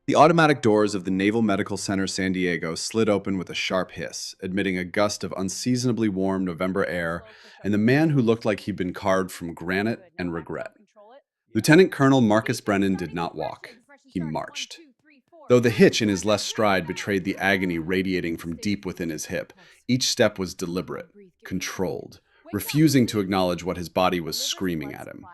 The automatic doors of the Naval Medical Center San Diego slid open with a sharp hiss, admitting a gust of unseasonably warm November air and the man who looked like he'd been carved from granite and regret. Lieutenant Colonel Marcus Brennan did not walk. He marched. Though the hitch in his left stride betrayed the agony radiating from deep within his hip, each step was deliberate, controlled, refusing to acknowledge what his body was screaming at him.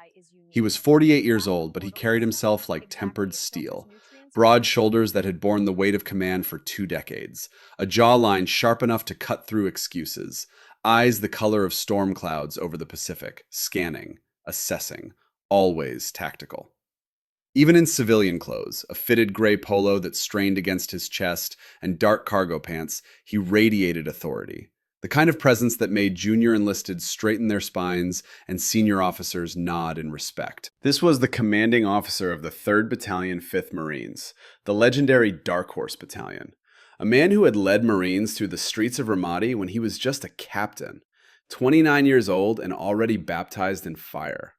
He was 48 years old, but he carried himself like tempered steel. Broad shoulders that had borne the weight of command for 2 decades, a jawline sharp enough to cut through excuses, eyes the color of storm clouds over the Pacific, scanning, assessing, always tactical. Even in civilian clothes, a fitted gray polo that strained against his chest and dark cargo pants, he radiated authority. The kind of presence that made junior enlisted straighten their spines and senior officers nod in respect. This was the commanding officer of the 3rd Battalion, 5th Marines, the legendary Dark Horse Battalion. A man who had led Marines through the streets of Ramadi when he was just a captain, 29 years old and already baptized in fire.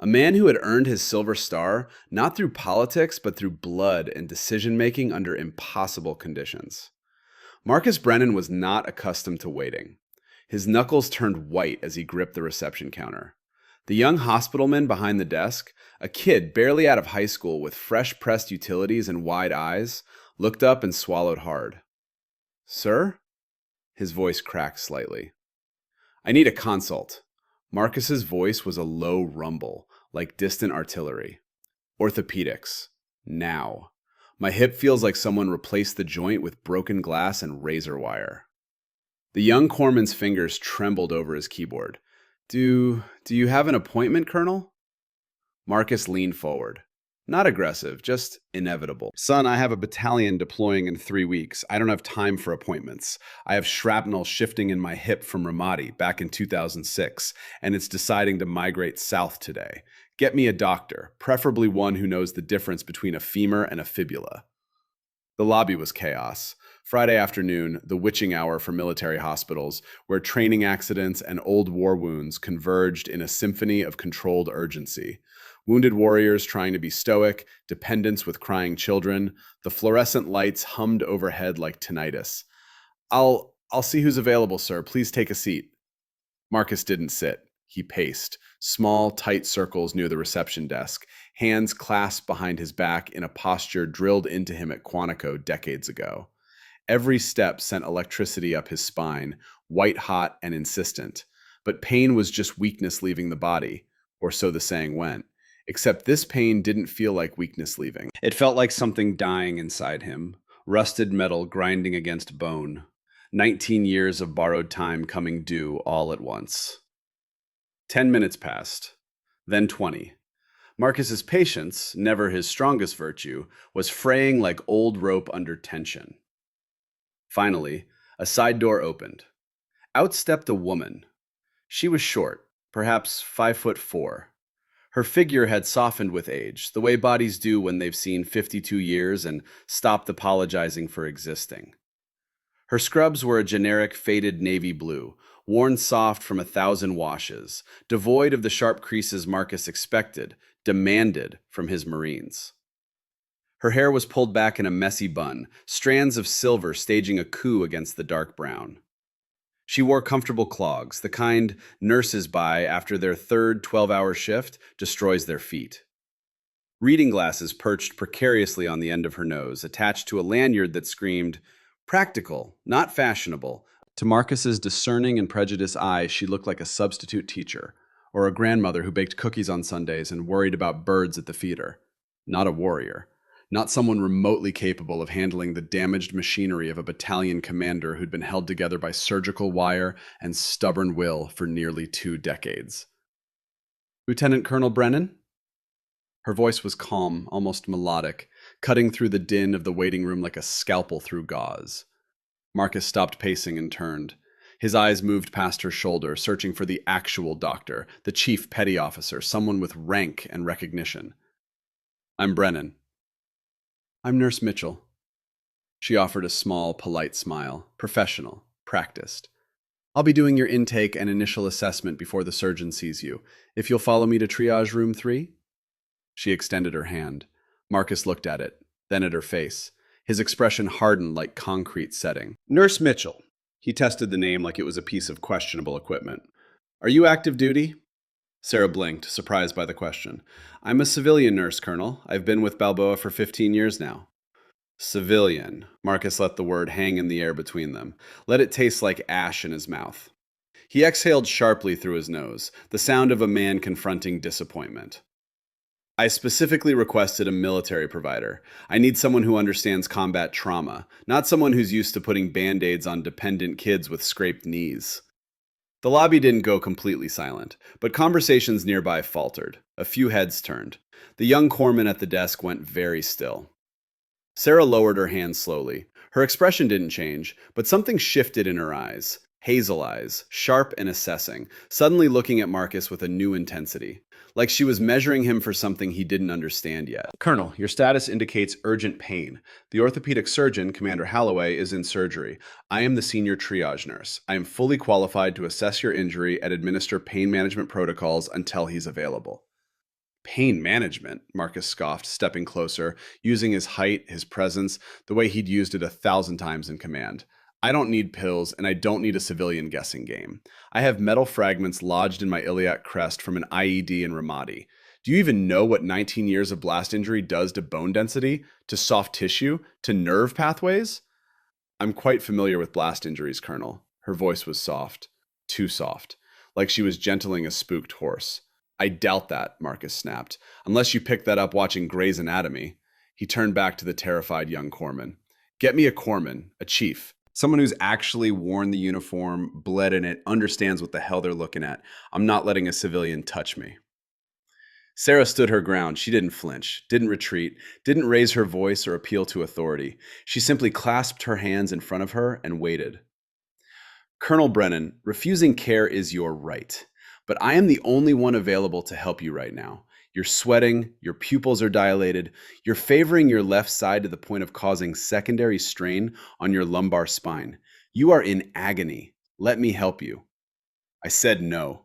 A man who had earned his Silver Star not through politics but through blood and decision-making under impossible conditions. Marcus Brennan was not accustomed to waiting. His knuckles turned white as he gripped the reception counter. The young hospitalman behind the desk, a kid barely out of high school with fresh-pressed utilities and wide eyes, looked up and swallowed hard. "Sir?" His voice cracked slightly. "I need a consult." Marcus's voice was a low rumble, like distant artillery. "Orthopedics. Now. My hip feels like someone replaced the joint with broken glass and razor wire." The young corpsman's fingers trembled over his keyboard. Do you have an appointment, Colonel?" Marcus leaned forward. Not aggressive, just inevitable. "Son, I have a battalion deploying in 3 weeks. I don't have time for appointments. I have shrapnel shifting in my hip from Ramadi back in 2006, and it's deciding to migrate south today. Get me a doctor, preferably one who knows the difference between a femur and a fibula." The lobby was chaos. Friday afternoon, the witching hour for military hospitals, where training accidents and old war wounds converged in a symphony of controlled urgency. Wounded warriors trying to be stoic, dependents with crying children, the fluorescent lights hummed overhead like tinnitus. I'll see who's available, sir. Please take a seat." Marcus didn't sit. He paced, small, tight circles near the reception desk, hands clasped behind his back in a posture drilled into him at Quantico decades ago. Every step sent electricity up his spine, white hot and insistent. But pain was just weakness leaving the body, or so the saying went. Except this pain didn't feel like weakness leaving. It felt like something dying inside him, rusted metal grinding against bone. 19 years of borrowed time coming due all at once. 10 minutes passed, then 20. Marcus's patience, never his strongest virtue, was fraying like old rope under tension. Finally, a side door opened. Out stepped a woman. She was short, perhaps 5'4". Her figure had softened with age, the way bodies do when they've seen 52 years and stopped apologizing for existing. Her scrubs were a generic faded navy blue, worn soft from 1,000 washes, devoid of the sharp creases Marcus expected, demanded from his Marines. Her hair was pulled back in a messy bun, strands of silver staging a coup against the dark brown. She wore comfortable clogs, the kind nurses buy after their third 12-hour shift destroys their feet. Reading glasses perched precariously on the end of her nose, attached to a lanyard that screamed, "Practical, not fashionable." To Marcus's discerning and prejudiced eyes, she looked like a substitute teacher, or a grandmother who baked cookies on Sundays and worried about birds at the feeder. Not a warrior. Not someone remotely capable of handling the damaged machinery of a battalion commander who'd been held together by surgical wire and stubborn will for nearly 2 decades. "Lieutenant Colonel Brennan?" Her voice was calm, almost melodic, cutting through the din of the waiting room like a scalpel through gauze. Marcus stopped pacing and turned. His eyes moved past her shoulder, searching for the actual doctor, the chief petty officer, someone with rank and recognition. "I'm Brennan." "I'm Nurse Mitchell." She offered a small, polite smile, professional, practiced. "I'll be doing your intake and initial assessment before the surgeon sees you. If you'll follow me to triage room 3? She extended her hand. Marcus looked at it. then at her face. His expression hardened like concrete setting. Nurse Mitchell. He tested the name like it was a piece of questionable equipment. Are you active duty? Sarah blinked, surprised by the question. I'm a civilian nurse, Colonel. I've been with Balboa for 15 years now. Civilian. Marcus let the word hang in the air between them. Let it taste like ash in his mouth. He exhaled sharply through his nose, the sound of a man confronting disappointment. I specifically requested a military provider. I need someone who understands combat trauma, not someone who's used to putting band-aids on dependent kids with scraped knees. The lobby didn't go completely silent, but conversations nearby faltered. A few heads turned. The young corpsman at the desk went very still. Sarah lowered her hand slowly. Her expression didn't change, but something shifted in her eyes. Hazel eyes, sharp and assessing, suddenly looking at Marcus with a new intensity, like she was measuring him for something he didn't understand yet. Colonel, your status indicates urgent pain. The orthopedic surgeon, Commander Holloway, is in surgery. I am the senior triage nurse. I am fully qualified to assess your injury and administer pain management protocols until he's available. Pain management, Marcus scoffed, stepping closer, using his height, his presence, the way he'd used it 1,000 times in command. I don't need pills, and I don't need a civilian guessing game. I have metal fragments lodged in my iliac crest from an IED in Ramadi. Do you even know what 19 years of blast injury does to bone density, to soft tissue, to nerve pathways? I'm quite familiar with blast injuries, Colonel. Her voice was soft. Too soft. Like she was gentling a spooked horse. I doubt that, Marcus snapped. Unless you picked that up watching Grey's Anatomy. He turned back to the terrified young corpsman. Get me a corpsman, a chief. Someone who's actually worn the uniform, bled in it, understands what the hell they're looking at. I'm not letting a civilian touch me. Sarah stood her ground. She didn't flinch, didn't retreat, didn't raise her voice or appeal to authority. She simply clasped her hands in front of her and waited. Colonel Brennan, refusing care is your right, but I am the only one available to help you right now. You're sweating, your pupils are dilated, you're favoring your left side to the point of causing secondary strain on your lumbar spine. You are in agony. Let me help you. I said no.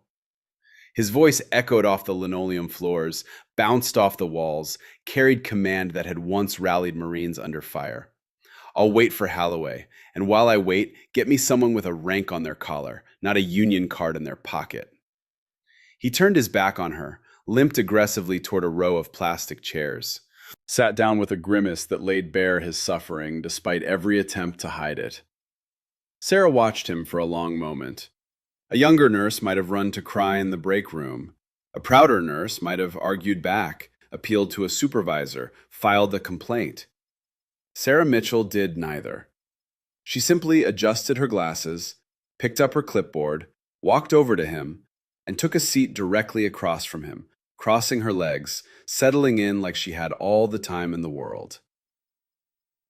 His voice echoed off the linoleum floors, bounced off the walls, carried command that had once rallied Marines under fire. I'll wait for Holloway, and while I wait, get me someone with a rank on their collar, not a union card in their pocket. He turned his back on her, limped aggressively toward a row of plastic chairs, sat down with a grimace that laid bare his suffering despite every attempt to hide it. Sarah watched him for a long moment. A younger nurse might have run to cry in the break room. A prouder nurse might have argued back, appealed to a supervisor, filed a complaint. Sarah Mitchell did neither. She simply adjusted her glasses, picked up her clipboard, walked over to him, and took a seat directly across from him, crossing her legs, settling in like she had all the time in the world.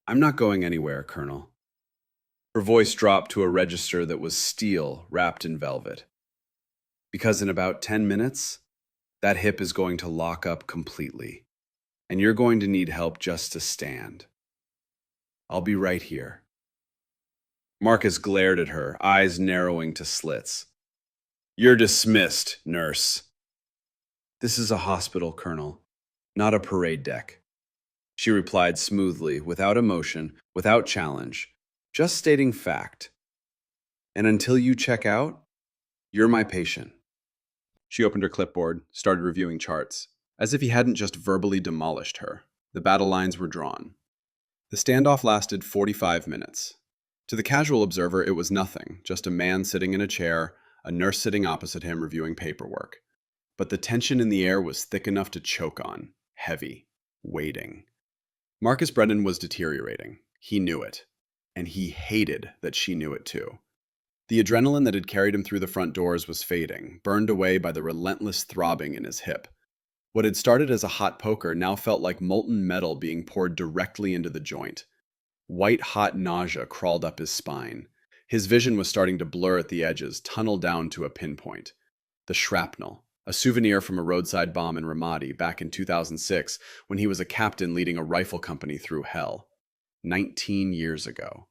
I'm not going anywhere, Colonel. Her voice dropped to a register that was steel wrapped in velvet. Because in about 10 minutes, that hip is going to lock up completely, and you're going to need help just to stand. I'll be right here. Marcus glared at her, eyes narrowing to slits. You're dismissed, nurse. This is a hospital, Colonel, not a parade deck. She replied smoothly, without emotion, without challenge, just stating fact. And until you check out, you're my patient. She opened her clipboard, started reviewing charts, as if he hadn't just verbally demolished her. The battle lines were drawn. The standoff lasted 45 minutes. To the casual observer, it was nothing, just a man sitting in a chair, a nurse sitting opposite him reviewing paperwork. But the tension in the air was thick enough to choke on, heavy, waiting. Marcus Brennan was deteriorating. He knew it. And he hated that she knew it too. The adrenaline that had carried him through the front doors was fading, burned away by the relentless throbbing in his hip. What had started as a hot poker now felt like molten metal being poured directly into the joint. White-hot nausea crawled up his spine. His vision was starting to blur at the edges, tunnel down to a pinpoint. The shrapnel, a souvenir from a roadside bomb in Ramadi back in 2006 when he was a captain leading a rifle company through hell. 19 years ago.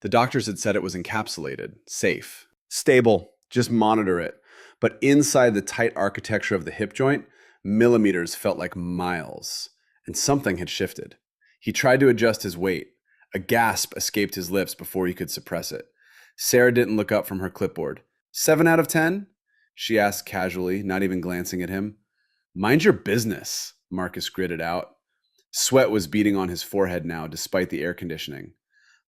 The doctors had said it was encapsulated, safe, stable, just monitor it. But inside the tight architecture of the hip joint, millimeters felt like miles, and something had shifted. He tried to adjust his weight. A gasp escaped his lips before he could suppress it. Sarah didn't look up from her clipboard. 7 out of 10? She asked casually, not even glancing at him. Mind your business, Marcus gritted out. Sweat was beading on his forehead now, despite the air conditioning.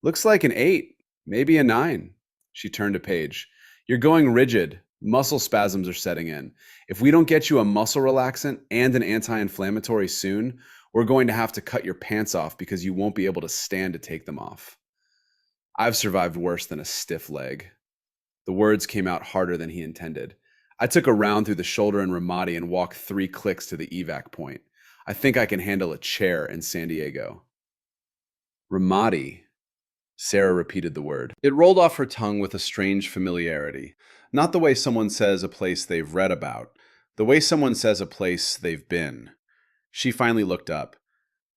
Looks like an 8, maybe a 9. She turned a page. You're going rigid. Muscle spasms are setting in. If we don't get you a muscle relaxant and an anti-inflammatory soon, we're going to have to cut your pants off because you won't be able to stand to take them off. I've survived worse than a stiff leg. The words came out harder than he intended. I took a round through the shoulder in Ramadi and walked 3 clicks to the evac point. I think I can handle a chair in San Diego. Ramadi. Sarah repeated the word. It rolled off her tongue with a strange familiarity. Not the way someone says a place they've read about, the way someone says a place they've been. She finally looked up.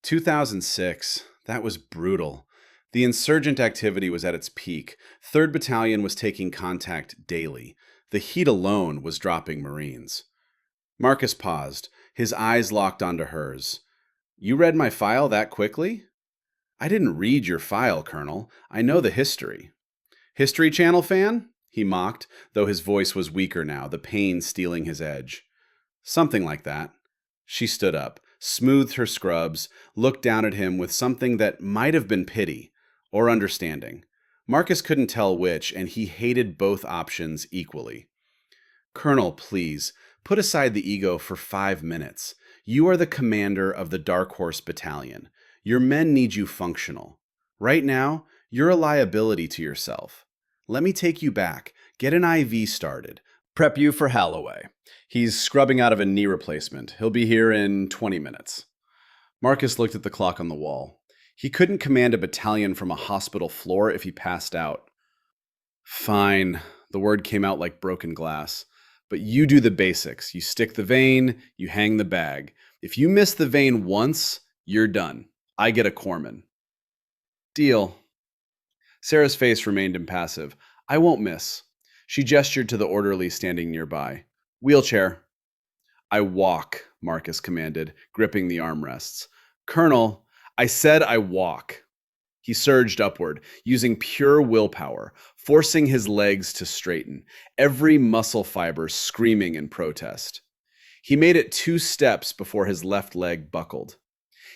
2006. That was brutal. The insurgent activity was at its peak. 3rd Battalion was taking contact daily. The heat alone was dropping Marines. Marcus paused, his eyes locked onto hers. You read my file that quickly? I didn't read your file, Colonel. I know the history. History Channel fan? He mocked, though his voice was weaker now, the pain stealing his edge. Something like that. She stood up, smoothed her scrubs, looked down at him with something that might have been pity or understanding. Marcus couldn't tell which, and he hated both options equally. Colonel, please, put aside the ego for 5 minutes. You are the commander of the Dark Horse Battalion. Your men need you functional. Right now, you're a liability to yourself. Let me take you back, get an IV started, prep you for Holloway. He's scrubbing out of a knee replacement. He'll be here in 20 minutes. Marcus looked at the clock on the wall. He couldn't command a battalion from a hospital floor if he passed out. Fine, the word came out like broken glass. But you do the basics. You stick the vein, you hang the bag. If you miss the vein once, you're done. I get a corpsman. Deal. Sarah's face remained impassive. I won't miss. She gestured to the orderly standing nearby. Wheelchair. I walk, Marcus commanded, gripping the armrests. Colonel, I said I walk. He surged upward, using pure willpower, forcing his legs to straighten, every muscle fiber screaming in protest. He made it 2 steps before his left leg buckled.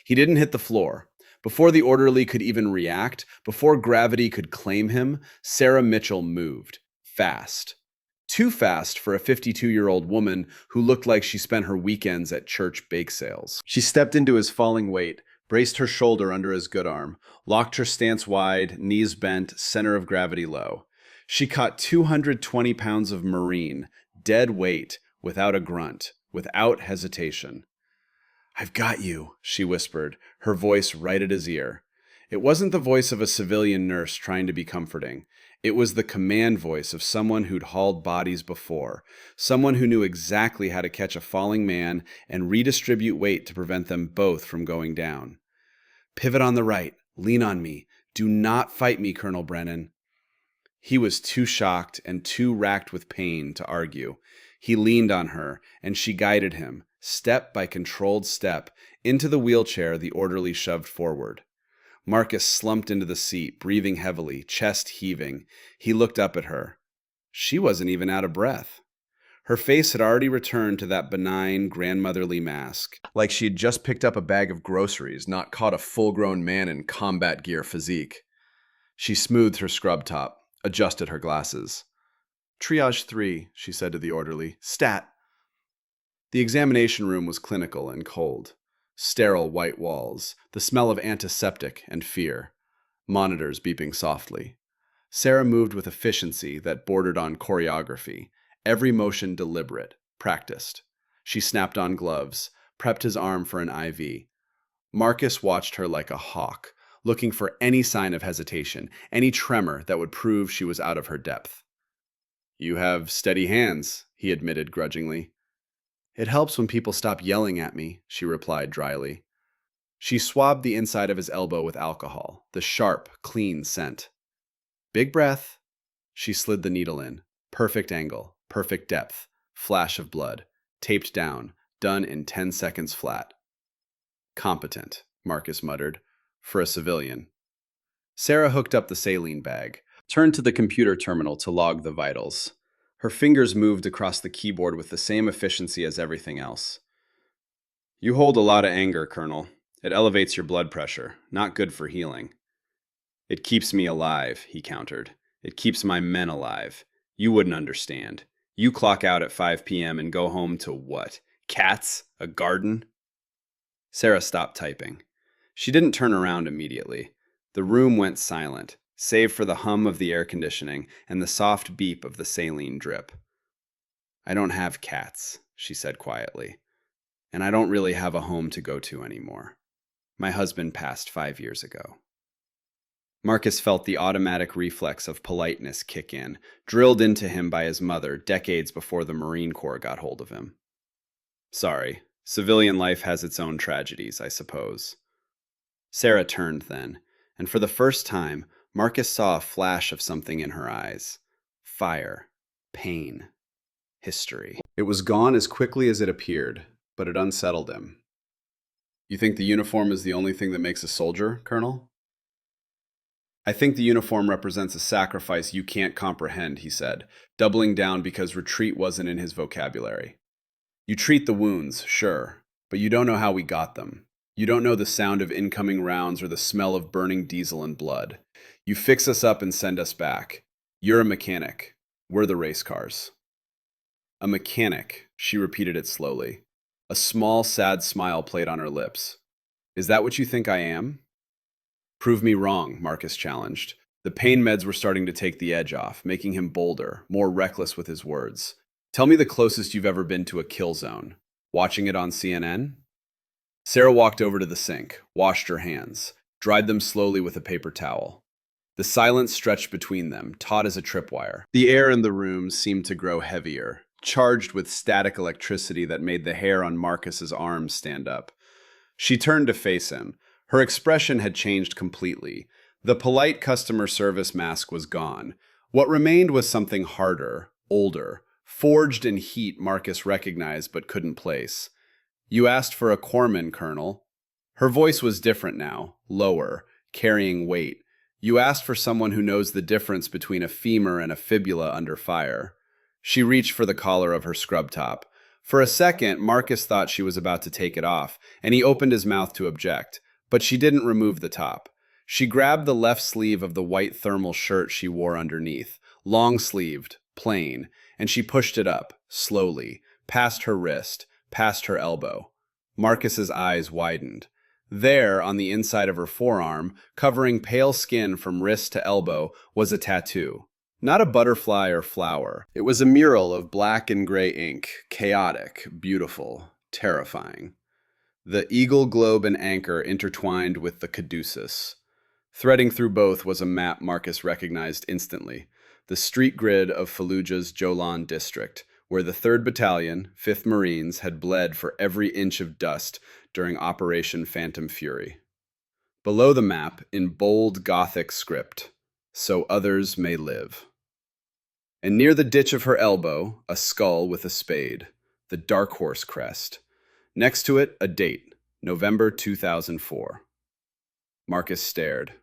He didn't hit the floor. Before the orderly could even react, before gravity could claim him, Sarah Mitchell moved. Fast. Too fast for a 52-year-old woman who looked like she spent her weekends at church bake sales. She stepped into his falling weight, braced her shoulder under his good arm, locked her stance wide, knees bent, center of gravity low. She caught 220 pounds of Marine, dead weight, without a grunt, without hesitation. I've got you, she whispered, her voice right at his ear. It wasn't the voice of a civilian nurse trying to be comforting. It was the command voice of someone who'd hauled bodies before, someone who knew exactly how to catch a falling man and redistribute weight to prevent them both from going down. Pivot on the right. Lean on me. Do not fight me, Colonel Brennan. He was too shocked and too racked with pain to argue. He leaned on her, and she guided him, step by controlled step, into the wheelchair the orderly shoved forward. Marcus slumped into the seat, breathing heavily, chest heaving. He looked up at her. She wasn't even out of breath. Her face had already returned to that benign, grandmotherly mask, like she had just picked up a bag of groceries, not caught a full-grown man in combat gear physique. She smoothed her scrub top, adjusted her glasses. Triage 3, she said to the orderly. Stat. The examination room was clinical and cold. Sterile white walls, the smell of antiseptic and fear. Monitors beeping softly. Sarah moved with efficiency that bordered on choreography, every motion deliberate, practiced. She snapped on gloves, prepped his arm for an IV. Marcus watched her like a hawk, looking for any sign of hesitation, any tremor that would prove she was out of her depth. You have steady hands, he admitted grudgingly. It helps when people stop yelling at me, she replied dryly. She swabbed the inside of his elbow with alcohol, the sharp, clean scent. Big breath. She slid the needle in. Perfect angle, perfect depth, flash of blood, taped down, done in 10 seconds flat. Competent, Marcus muttered. for a civilian. Sarah hooked up the saline bag, turned to the computer terminal to log the vitals. Her fingers moved across the keyboard with the same efficiency as everything else. You hold a lot of anger, Colonel. It elevates your blood pressure. Not good for healing. It keeps me alive, he countered. It keeps my men alive. You wouldn't understand. You clock out at 5 p.m. and go home to what? Cats? A garden? Sarah stopped typing. She didn't turn around immediately. The room went silent, save for the hum of the air conditioning and the soft beep of the saline drip. I don't have cats, she said quietly. And I don't really have a home to go to anymore. My husband passed 5 years ago. Marcus felt the automatic reflex of politeness kick in, drilled into him by his mother decades before the Marine Corps got hold of him. Sorry, civilian life has its own tragedies, I suppose. Sarah turned then, and for the first time, Marcus saw a flash of something in her eyes. Fire, pain, history. It was gone as quickly as it appeared, but it unsettled him. You think the uniform is the only thing that makes a soldier, Colonel? I think the uniform represents a sacrifice you can't comprehend, he said, doubling down because retreat wasn't in his vocabulary. You treat the wounds, sure, but you don't know how we got them. You don't know the sound of incoming rounds or the smell of burning diesel and blood. You fix us up and send us back. You're a mechanic. We're the race cars. A mechanic, she repeated it slowly. A small, sad smile played on her lips. Is that what you think I am? Prove me wrong, Marcus challenged. The pain meds were starting to take the edge off, making him bolder, more reckless with his words. Tell me the closest you've ever been to a kill zone. Watching it on CNN? Sarah walked over to the sink, washed her hands, dried them slowly with a paper towel. The silence stretched between them, taut as a tripwire. The air in the room seemed to grow heavier, charged with static electricity that made the hair on Marcus's arms stand up. She turned to face him. Her expression had changed completely. The polite customer service mask was gone. What remained was something harder, older, forged in heat Marcus recognized but couldn't place. You asked for a corpsman, Colonel. Her voice was different now, lower, carrying weight. You asked for someone who knows the difference between a femur and a fibula under fire. She reached for the collar of her scrub top. For a second, Marcus thought she was about to take it off, and he opened his mouth to object. But she didn't remove the top. She grabbed the left sleeve of the white thermal shirt she wore underneath, long-sleeved, plain, and she pushed it up, slowly, past her wrist, past her elbow. Marcus's eyes widened. There, on the inside of her forearm, covering pale skin from wrist to elbow, was a tattoo. Not a butterfly or flower. It was a mural of black and gray ink, chaotic, beautiful, terrifying. The eagle, globe, and anchor intertwined with the caduceus. Threading through both was a map Marcus recognized instantly, the street grid of Fallujah's Jolan district, where the 3rd Battalion, 5th Marines, had bled for every inch of dust during Operation Phantom Fury. Below the map, in bold Gothic script, "So others may live." And near the ditch of her elbow, a skull with a spade, the Dark Horse crest. Next to it, a date, November 2004. Marcus stared.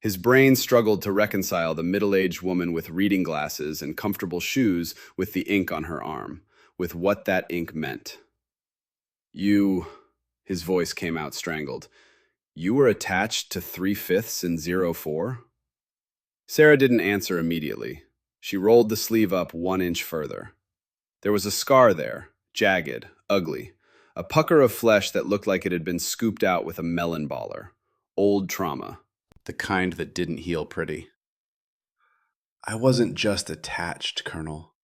His brain struggled to reconcile the middle-aged woman with reading glasses and comfortable shoes with the ink on her arm, with what that ink meant. His voice came out strangled. You were attached to 3/5 in 04? Sarah didn't answer immediately. She rolled the sleeve up 1 inch further. There was a scar there, jagged, ugly. A pucker of flesh that looked like it had been scooped out with a melon baller. Old trauma. The kind that didn't heal pretty. I wasn't just attached, Colonel.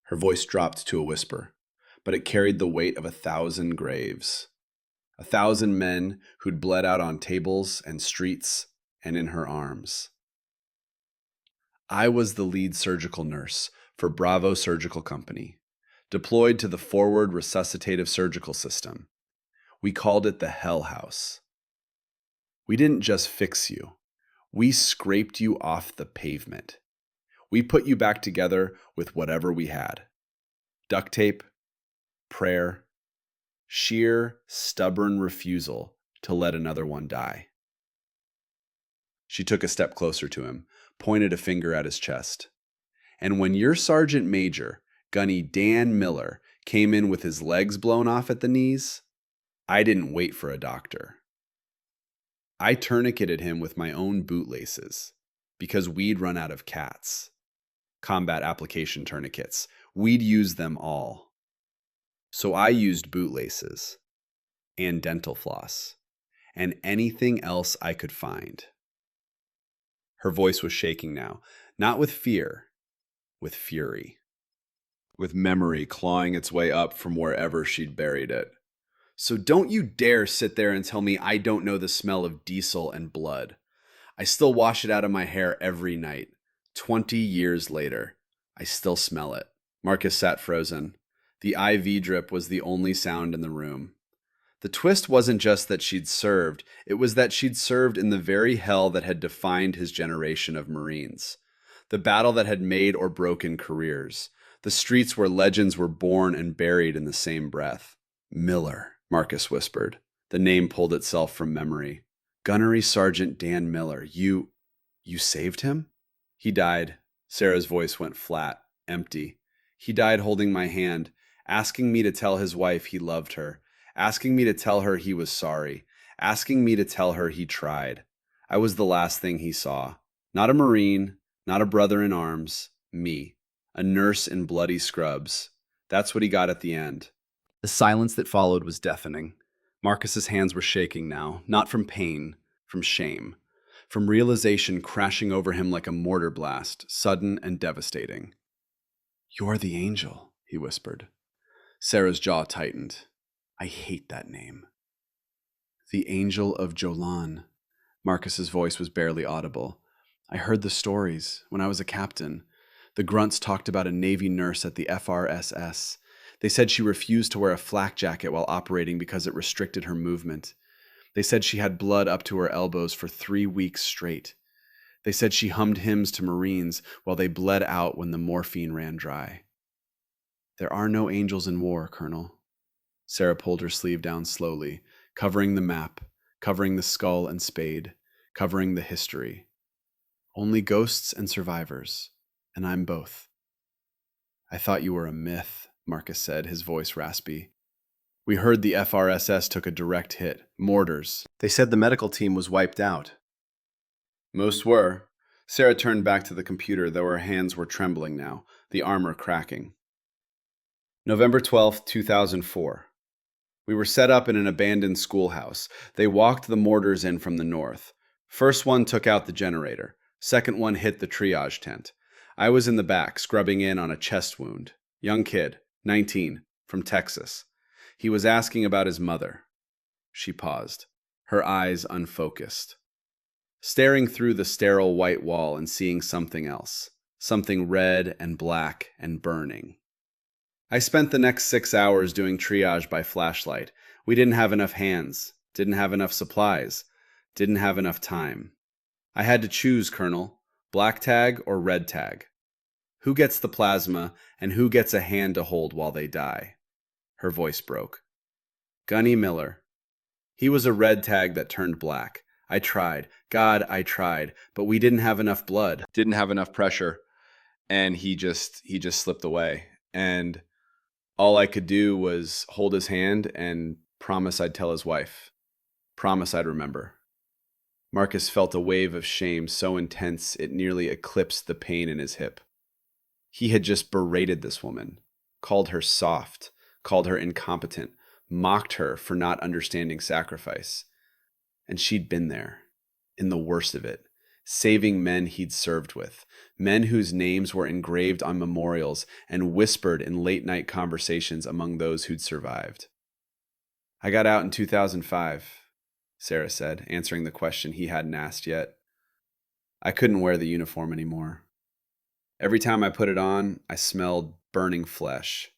Her voice dropped to a whisper, but it carried the weight of 1,000 graves. 1,000 men who'd bled out on tables and streets and in her arms. I was the lead surgical nurse for Bravo Surgical Company, deployed to the Forward Resuscitative Surgical System. We called it the Hell House. We didn't just fix you. We scraped you off the pavement. We put you back together with whatever we had. Duct tape, prayer, sheer, stubborn refusal to let another one die. She took a step closer to him, pointed a finger at his chest. And when your sergeant major, Gunny Dan Miller, came in with his legs blown off at the knees, I didn't wait for a doctor. I tourniqueted him with my own bootlaces, because we'd run out of cats. Combat application tourniquets. We'd use them all. So I used bootlaces, and dental floss, and anything else I could find. Her voice was shaking now, not with fear, with fury, with memory clawing its way up from wherever she'd buried it. So don't you dare sit there and tell me I don't know the smell of diesel and blood. I still wash it out of my hair every night. 20 years later, I still smell it. Marcus sat frozen. The IV drip was the only sound in the room. The twist wasn't just that she'd served, it was that she'd served in the very hell that had defined his generation of Marines. The battle that had made or broken careers. The streets where legends were born and buried in the same breath. Miller, Marcus whispered. The name pulled itself from memory. Gunnery Sergeant Dan Miller, you saved him? He died. Sarah's voice went flat, empty. He died holding my hand, asking me to tell his wife he loved her, asking me to tell her he was sorry, asking me to tell her he tried. I was the last thing he saw. Not a Marine, not a brother in arms, me, a nurse in bloody scrubs. That's what he got at the end. The silence that followed was deafening. Marcus's hands were shaking now, not from pain, from shame, from realization crashing over him like a mortar blast, sudden and devastating. You're the angel, he whispered. Sarah's jaw tightened. I hate that name. The Angel of Jolan. Marcus's voice was barely audible. I heard the stories when I was a captain. The grunts talked about a Navy nurse at the FRSS. They said she refused to wear a flak jacket while operating because it restricted her movement. They said she had blood up to her elbows for 3 weeks straight. They said she hummed hymns to Marines while they bled out when the morphine ran dry. There are no angels in war, Colonel. Sarah pulled her sleeve down slowly, covering the map, covering the skull and spade, covering the history. Only ghosts and survivors, and I'm both. I thought you were a myth, Marcus said, his voice raspy. We heard the FRSS took a direct hit, mortars. They said the medical team was wiped out. Most were. Sarah turned back to the computer, though her hands were trembling now, the armor cracking. November 12th, 2004. We were set up in an abandoned schoolhouse. They walked the mortars in from the north. First one took out the generator. Second one hit the triage tent. I was in the back, scrubbing in on a chest wound. Young kid, 19, from Texas. He was asking about his mother. She paused, her eyes unfocused, staring through the sterile white wall and seeing something else, something red and black and burning. I spent the next 6 hours doing triage by flashlight. We didn't have enough hands, didn't have enough supplies, didn't have enough time. I had to choose, Colonel, black tag or red tag. Who gets the plasma and who gets a hand to hold while they die? Her voice broke. Gunny Miller. He was a red tag that turned black. I tried. God, I tried. But we didn't have enough blood. Didn't have enough pressure. And he just slipped away. And all I could do was hold his hand and promise I'd tell his wife. Promise I'd remember. Marcus felt a wave of shame so intense it nearly eclipsed the pain in his hip. He had just berated this woman, called her soft, called her incompetent, mocked her for not understanding sacrifice. And she'd been there, in the worst of it, saving men he'd served with, men whose names were engraved on memorials and whispered in late-night conversations among those who'd survived. I got out in 2005, Sarah said, answering the question he hadn't asked yet. I couldn't wear the uniform anymore. Every time I put it on, I smelled burning flesh.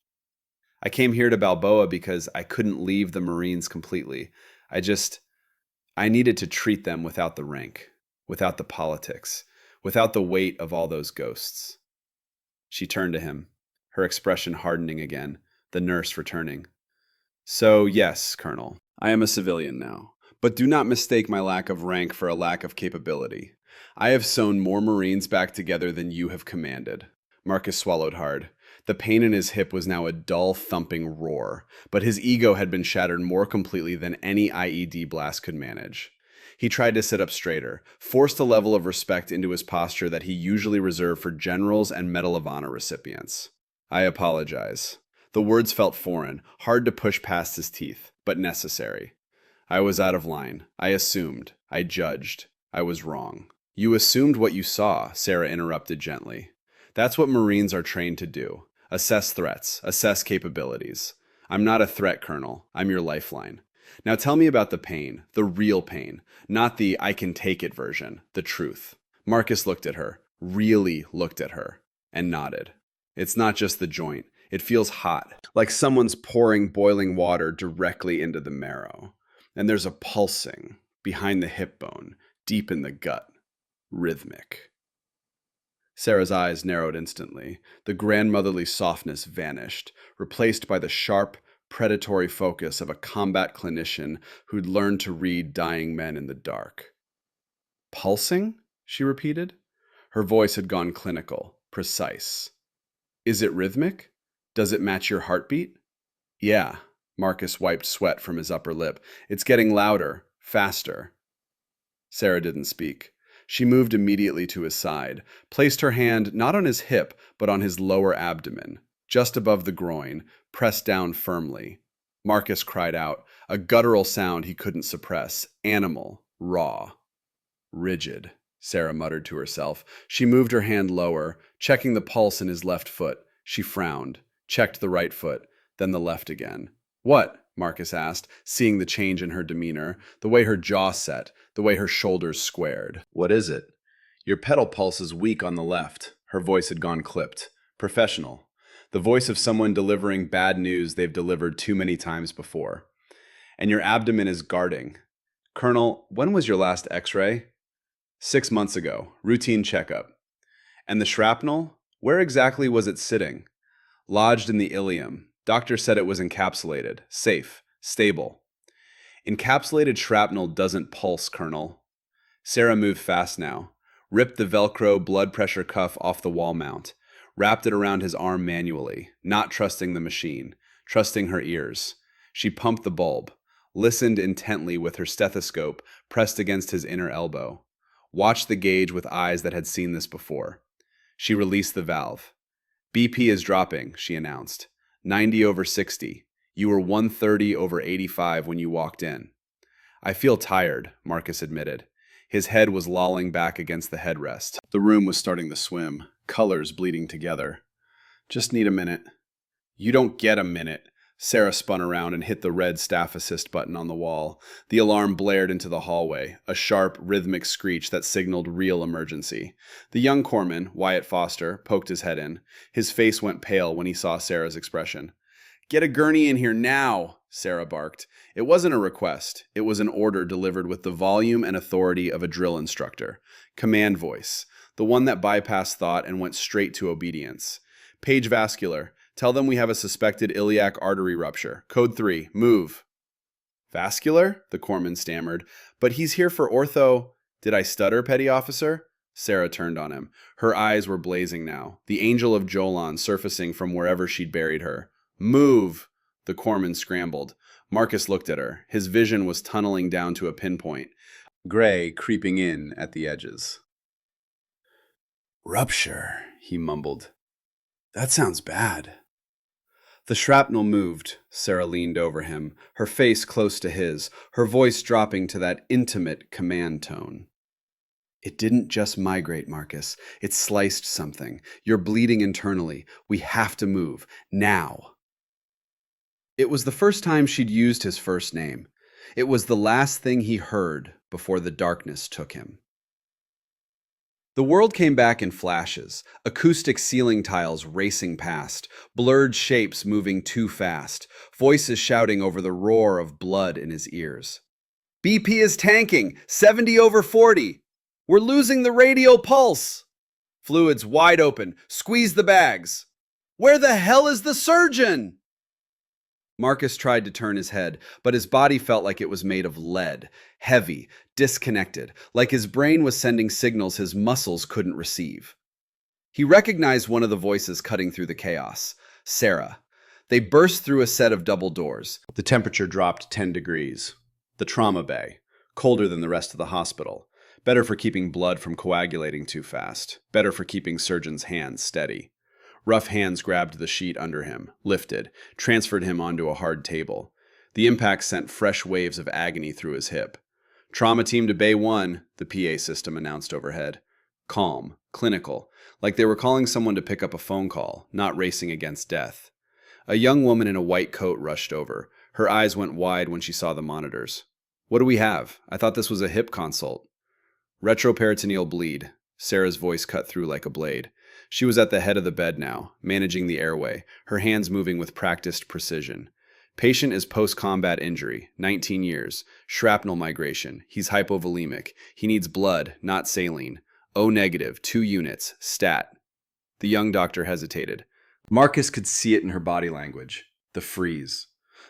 I came here to Balboa because I couldn't leave the Marines completely. I needed to treat them without the rank, without the politics, without the weight of all those ghosts. She turned to him, her expression hardening again, the nurse returning. So yes, Colonel, I am a civilian now, But do not mistake my lack of rank for a lack of capability. I have sewn more Marines back together than you have commanded. Marcus swallowed hard. The pain in his hip was now a dull, thumping roar, but his ego had been shattered more completely than any IED blast could manage. He tried to sit up straighter, forced a level of respect into his posture that he usually reserved for generals and Medal of Honor recipients. I apologize. The words felt foreign, hard to push past his teeth, but necessary. I was out of line. I assumed. I judged. I was wrong. You assumed what you saw, Sarah interrupted gently. That's what Marines are trained to do. Assess threats, assess capabilities. I'm not a threat, Colonel. I'm your lifeline. Now tell me about the pain, the real pain, not the I can take it version, the truth. Marcus looked at her, really looked at her, and nodded. It's not just the joint. It feels hot, like someone's pouring boiling water directly into the marrow. And there's a pulsing behind the hip bone, deep in the gut. Rhythmic. Sarah's eyes narrowed instantly. The grandmotherly softness vanished, replaced by the sharp, predatory focus of a combat clinician who'd learned to read dying men in the dark. Pulsing? She repeated. Her voice had gone clinical, precise. Is it rhythmic? Does it match your heartbeat? Yeah. Marcus wiped sweat from his upper lip. It's getting louder, faster. Sarah didn't speak. She moved immediately to his side, placed her hand not on his hip, but on his lower abdomen, just above the groin, pressed down firmly. Marcus cried out, a guttural sound he couldn't suppress, animal, raw. Rigid, Sarah muttered to herself. She moved her hand lower, checking the pulse in his left foot. She frowned, checked the right foot, then the left again. What? Marcus asked, seeing the change in her demeanor, the way her jaw set, the way her shoulders squared. What is it? Your pedal pulse is weak on the left. Her voice had gone clipped. Professional. The voice of someone delivering bad news they've delivered too many times before. And your abdomen is guarding. Colonel, when was your last x-ray? 6 months ago. Routine checkup. And the shrapnel? Where exactly was it sitting? Lodged in the ilium. Doctor said it was encapsulated, safe, stable. Encapsulated shrapnel doesn't pulse, Colonel. Sarah moved fast now, ripped the Velcro blood pressure cuff off the wall mount, wrapped it around his arm manually, not trusting the machine, trusting her ears. She pumped the bulb, listened intently with her stethoscope pressed against his inner elbow, watched the gauge with eyes that had seen this before. She released the valve. BP is dropping, she announced. 90 over 60. You were 130 over 85 when you walked in. I feel tired, Marcus admitted. His head was lolling back against the headrest. The room was starting to swim, colors bleeding together. Just need a minute. You don't get a minute. Sarah spun around and hit the red staff assist button on the wall. The alarm blared into the hallway, a sharp, rhythmic screech that signaled real emergency. The young corpsman, Wyatt Foster, poked his head in. His face went pale when he saw Sarah's expression. Get a gurney in here now, Sarah barked. It wasn't a request. It was an order delivered with the volume and authority of a drill instructor. Command voice, the one that bypassed thought and went straight to obedience. Page Vascular. Tell them we have a suspected iliac artery rupture. Code 3, move. Vascular? The corpsman stammered. But he's here for ortho. Did I stutter, petty officer? Sarah turned on him. Her eyes were blazing now, the angel of Jolan surfacing from wherever she'd buried her. Move! The corpsman scrambled. Marcus looked at her. His vision was tunneling down to a pinpoint, gray creeping in at the edges. Rupture, he mumbled. That sounds bad. The shrapnel moved. Sarah leaned over him, her face close to his, her voice dropping to that intimate command tone. It didn't just migrate, Marcus. It sliced something. You're bleeding internally. We have to move. Now. It was the first time she'd used his first name. It was the last thing he heard before the darkness took him. The world came back in flashes, acoustic ceiling tiles racing past, blurred shapes moving too fast, voices shouting over the roar of blood in his ears. BP is tanking, 70 over 40. We're losing the radial pulse. Fluids wide open, squeeze the bags. Where the hell is the surgeon? Marcus tried to turn his head, but his body felt like it was made of lead, heavy, disconnected, like his brain was sending signals his muscles couldn't receive. He recognized one of the voices cutting through the chaos, Sarah. They burst through a set of double doors. The temperature dropped 10 degrees. The trauma bay, colder than the rest of the hospital. Better for keeping blood from coagulating too fast. Better for keeping surgeons' hands steady. Rough hands grabbed the sheet under him, lifted, transferred him onto a hard table. The impact sent fresh waves of agony through his hip. Trauma team to Bay 1, the PA system announced overhead. Calm, clinical, like they were calling someone to pick up a phone call, not racing against death. A young woman in a white coat rushed over. Her eyes went wide when she saw the monitors. "What do we have? I thought this was a hip consult." "Retroperitoneal bleed." Sarah's voice cut through like a blade. She was at the head of the bed now, managing the airway, her hands moving with practiced precision. "Patient is post-combat injury, 19 years, shrapnel migration. He's hypovolemic. He needs blood, not saline. O negative, 2 units, stat." The young doctor hesitated. Marcus could see it in her body language. The freeze.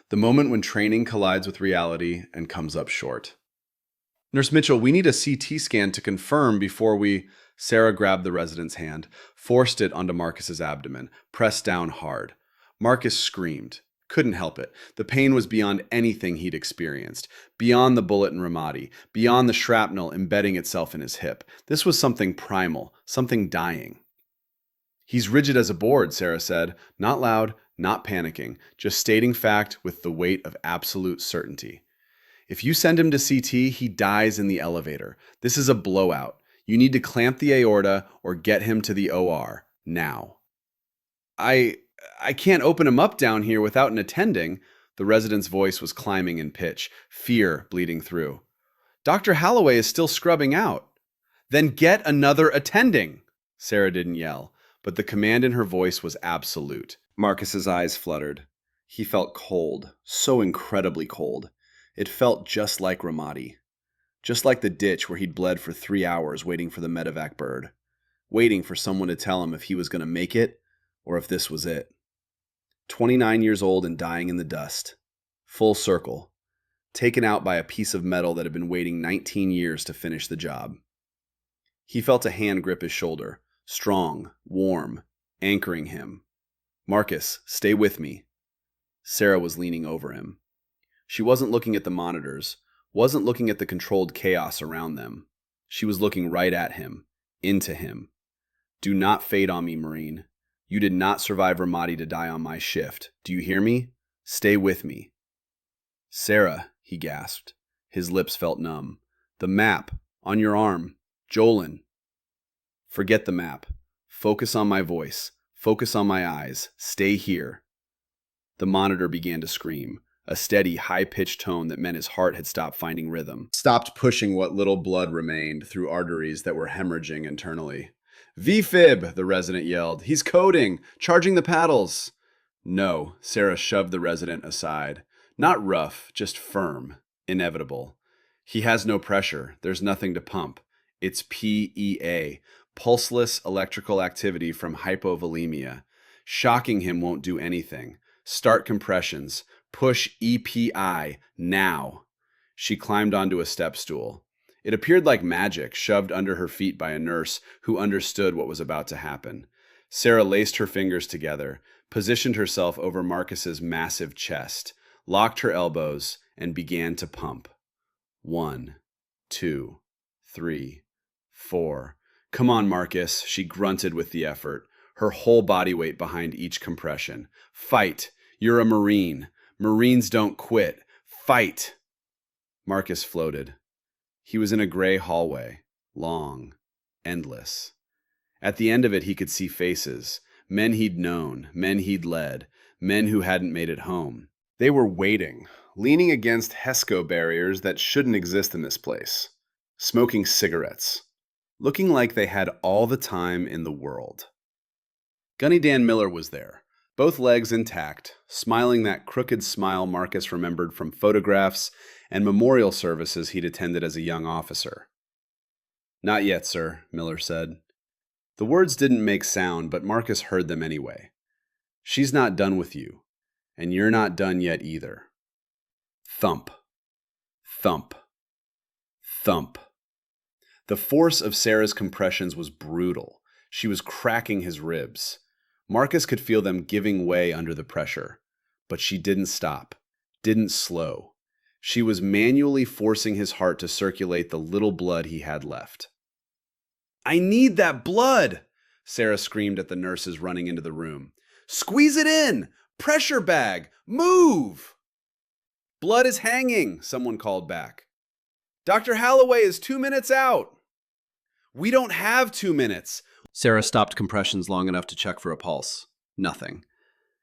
The moment when training collides with reality and comes up short. "Nurse Mitchell, we need a CT scan to confirm before we..." Sarah grabbed the resident's hand, forced it onto Marcus's abdomen, pressed down hard. Marcus screamed. Couldn't help it. The pain was beyond anything he'd experienced. Beyond the bullet in Ramadi. Beyond the shrapnel embedding itself in his hip. This was something primal. Something dying. "He's rigid as a board," Sarah said. Not loud, not panicking. Just stating fact with the weight of absolute certainty. "If you send him to CT, he dies in the elevator. This is a blowout. You need to clamp the aorta or get him to the OR. Now." I can't open him up down here without an attending." The resident's voice was climbing in pitch, fear bleeding through. "Dr. Holloway is still scrubbing out." "Then get another attending." Sarah didn't yell, but the command in her voice was absolute. Marcus's eyes fluttered. He felt cold, so incredibly cold. It felt just like Ramadi. Just like the ditch where he'd bled for 3 hours waiting for the medevac bird. Waiting for someone to tell him if he was going to make it or if this was it. 29 years old and dying in the dust. Full circle. Taken out by a piece of metal that had been waiting 19 years to finish the job. He felt a hand grip his shoulder. Strong, warm, anchoring him. "Marcus, stay with me." Sarah was leaning over him. She wasn't looking at the monitors, wasn't looking at the controlled chaos around them. She was looking right at him, into him. "Do not fade on me, Marine. You did not survive Ramadi to die on my shift. Do you hear me? Stay with me." "Sarah," he gasped. His lips felt numb. "The map, on your arm. Jolin." "Forget the map. Focus on my voice. Focus on my eyes. Stay here." The monitor began to scream, a steady, high-pitched tone that meant his heart had stopped finding rhythm. Stopped pushing what little blood remained through arteries that were hemorrhaging internally. "VFib," the resident yelled. "He's coding, charging the paddles." "No," Sarah shoved the resident aside. Not rough, just firm, inevitable. "He has no pressure. There's nothing to pump. It's PEA, pulseless electrical activity from hypovolemia. Shocking him won't do anything. Start compressions. Push EPI, now." She climbed onto a step stool. It appeared like magic, shoved under her feet by a nurse who understood what was about to happen. Sarah laced her fingers together, positioned herself over Marcus's massive chest, locked her elbows, and began to pump. 1, 2, 3, 4. "Come on, Marcus," she grunted with the effort, her whole body weight behind each compression. "Fight. You're a Marine. Marines don't quit. Fight." Marcus floated. He was in a gray hallway, long, endless. At the end of it, he could see faces, men he'd known, men he'd led, men who hadn't made it home. They were waiting, leaning against HESCO barriers that shouldn't exist in this place, smoking cigarettes, looking like they had all the time in the world. Gunny Dan Miller was there, both legs intact, smiling that crooked smile Marcus remembered from photographs and memorial services he'd attended as a young officer. "Not yet, sir," Miller said. The words didn't make sound, but Marcus heard them anyway. "She's not done with you. And you're not done yet either. Thump. Thump. Thump. The force of Sarah's compressions was brutal. She was cracking his ribs. Marcus could feel them giving way under the pressure. But she didn't stop, didn't slow. She was manually forcing his heart to circulate the little blood he had left. "I need that blood!" Sarah screamed at the nurses running into the room. "Squeeze it in! Pressure bag! Move!" "Blood is hanging," someone called back. "Dr. Holloway is 2 minutes out." "We don't have 2 minutes." Sarah stopped compressions long enough to check for a pulse. Nothing.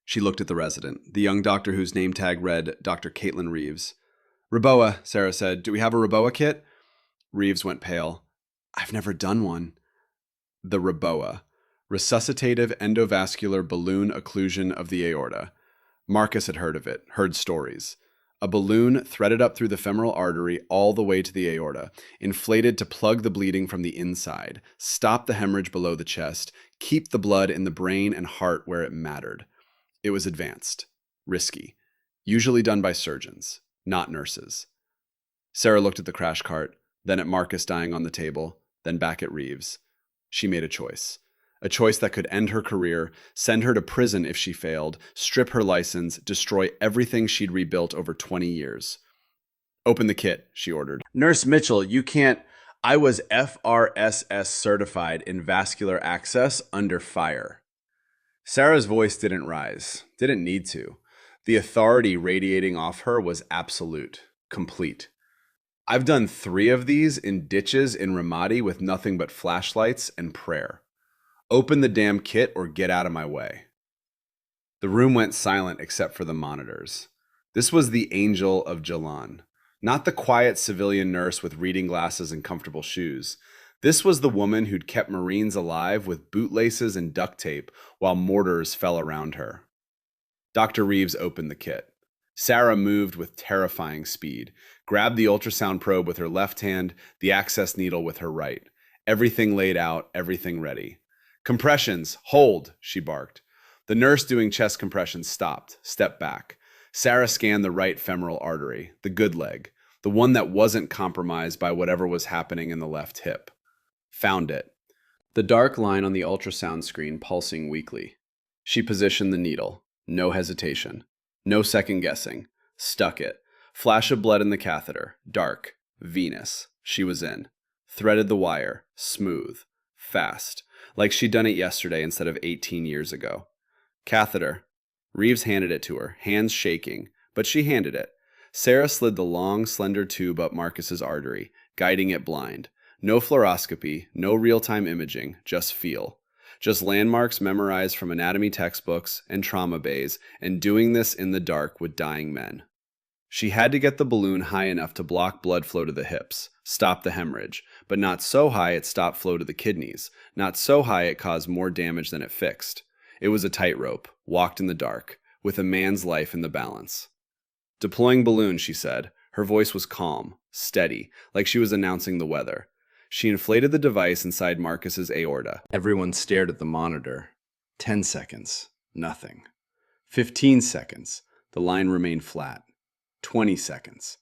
She looked at the resident, the young doctor whose name tag read Dr. Caitlin Reeves. "Reboa," Sarah said. "Do we have a Reboa kit?" Reeves went pale. "I've never done one." The Reboa, resuscitative endovascular balloon occlusion of the aorta. Marcus had heard of it, heard stories. A balloon threaded up through the femoral artery all the way to the aorta, inflated to plug the bleeding from the inside, stop the hemorrhage below the chest, keep the blood in the brain and heart where it mattered. It was advanced, risky, usually done by surgeons, not nurses. Sarah looked at the crash cart, then at Marcus dying on the table, then back at Reeves. She made a choice that could end her career, send her to prison if she failed, strip her license, destroy everything she'd rebuilt over 20 years. "Open the kit," she ordered. "Nurse Mitchell, you can't." "I was FRSS certified in vascular access under fire." Sarah's voice didn't rise, didn't need to. The authority radiating off her was absolute, complete. "I've done 3 of these in ditches in Ramadi with nothing but flashlights and prayer. Open the damn kit or get out of my way." The room went silent except for the monitors. This was the angel of Jalan, not the quiet civilian nurse with reading glasses and comfortable shoes. This was the woman who'd kept Marines alive with bootlaces and duct tape while mortars fell around her. Dr. Reeves opened the kit. Sarah moved with terrifying speed, grabbed the ultrasound probe with her left hand, the access needle with her right. Everything laid out, everything ready. "Compressions, hold," she barked. The nurse doing chest compressions stopped, stepped back. Sarah scanned the right femoral artery, the good leg, the one that wasn't compromised by whatever was happening in the left hip. Found it. The dark line on the ultrasound screen pulsing weakly. She positioned the needle. No hesitation. No second guessing. Stuck it. Flash of blood in the catheter. Dark. Venous. She was in. Threaded the wire. Smooth. Fast. Like she'd done it yesterday instead of 18 years ago. Catheter. Reeves handed it to her, hands shaking, but she handed it. Sarah slid the long, slender tube up Marcus's artery, guiding it blind. No fluoroscopy, no real-time imaging, just feel. Just landmarks memorized from anatomy textbooks and trauma bays, and doing this in the dark with dying men. She had to get the balloon high enough to block blood flow to the hips, stop the hemorrhage, but not so high it stopped flow to the kidneys, not so high it caused more damage than it fixed. It was a tightrope, walked in the dark, with a man's life in the balance. "Deploying balloon," she said. Her voice was calm, steady, like she was announcing the weather. She inflated the device inside Marcus's aorta. Everyone stared at the monitor. 10 seconds. Nothing. 15 seconds. The line remained flat. 20 seconds.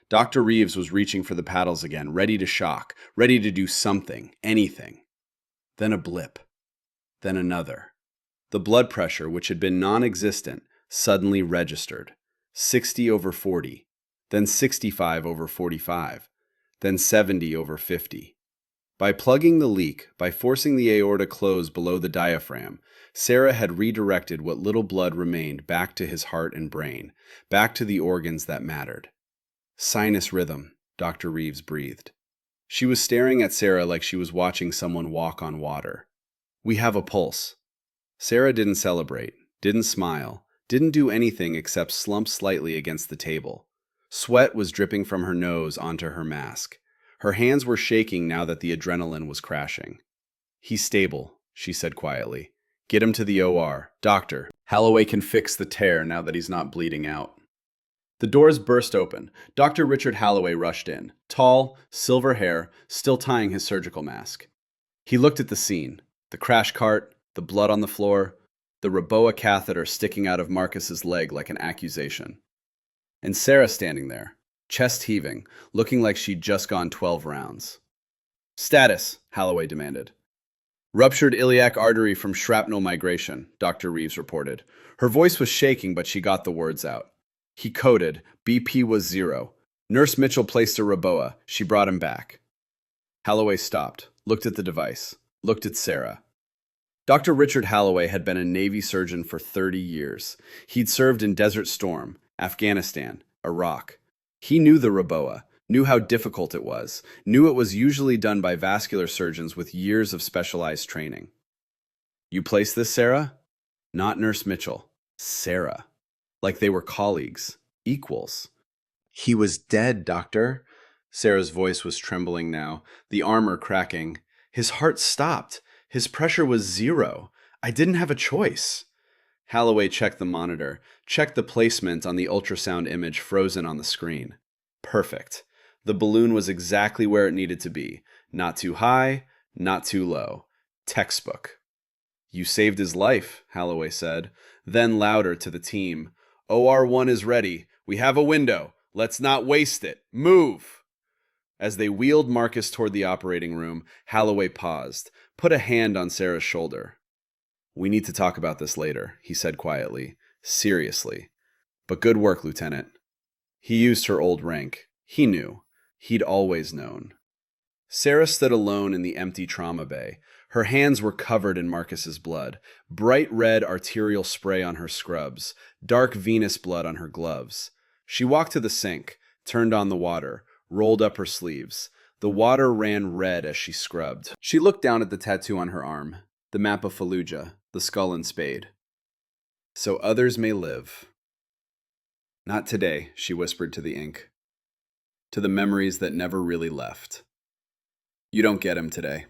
Dr. Reeves was reaching for the paddles again, ready to shock, ready to do something, anything. Then a blip. Then another. The blood pressure, which had been non-existent, suddenly registered. 60/40. Then 65/45. Then 70/50. By plugging the leak, by forcing the aorta closed below the diaphragm, Sarah had redirected what little blood remained back to his heart and brain, back to the organs that mattered. "Sinus rhythm," Dr. Reeves breathed. She was staring at Sarah like she was watching someone walk on water. "We have a pulse." Sarah didn't celebrate, didn't smile, didn't do anything except slump slightly against the table. Sweat was dripping from her nose onto her mask. Her hands were shaking now that the adrenaline was crashing. "He's stable," she said quietly. "Get him to the OR. Doctor, Holloway can fix the tear now that he's not bleeding out." The doors burst open. Dr. Richard Holloway rushed in, tall, silver hair, still tying his surgical mask. He looked at the scene, the crash cart, the blood on the floor. the Reboa catheter sticking out of Marcus's leg like an accusation. And Sarah standing there, chest heaving, looking like she'd just gone 12 rounds. Status, Holloway demanded. Ruptured iliac artery from shrapnel migration, Dr. Reeves reported. Her voice was shaking, but she got the words out. He coded, BP was 0. Nurse Mitchell placed a Reboa. She brought him back. Holloway stopped, looked at the device, looked at Sarah. Dr. Richard Holloway had been a Navy surgeon for 30 years. He'd served in Desert Storm, Afghanistan, Iraq. He knew the Reboa, knew how difficult it was, knew it was usually done by vascular surgeons with years of specialized training. You placed this, Sarah? Not Nurse Mitchell. Sarah. Like they were colleagues, equals. He was dead, doctor. Sarah's voice was trembling now, the armor cracking. His heart stopped. His pressure was 0. I didn't have a choice. Holloway checked the monitor, checked the placement on the ultrasound image frozen on the screen. Perfect. The balloon was exactly where it needed to be. Not too high, not too low. Textbook. You saved his life, Holloway said, then louder to the team. OR1 is ready. We have a window. Let's not waste it. Move! As they wheeled Marcus toward the operating room, Holloway paused, put a hand on Sarah's shoulder. We need to talk about this later, he said quietly, seriously. But good work, Lieutenant. He used her old rank. He knew. He'd always known. Sarah stood alone in the empty trauma bay. Her hands were covered in Marcus's blood, bright red arterial spray on her scrubs, dark venous blood on her gloves. She walked to the sink, turned on the water, rolled up her sleeves. The water ran red as she scrubbed. She looked down at the tattoo on her arm, the map of Fallujah, the skull and spade. So others may live. Not today, she whispered to the ink. To the memories that never really left. You don't get him today.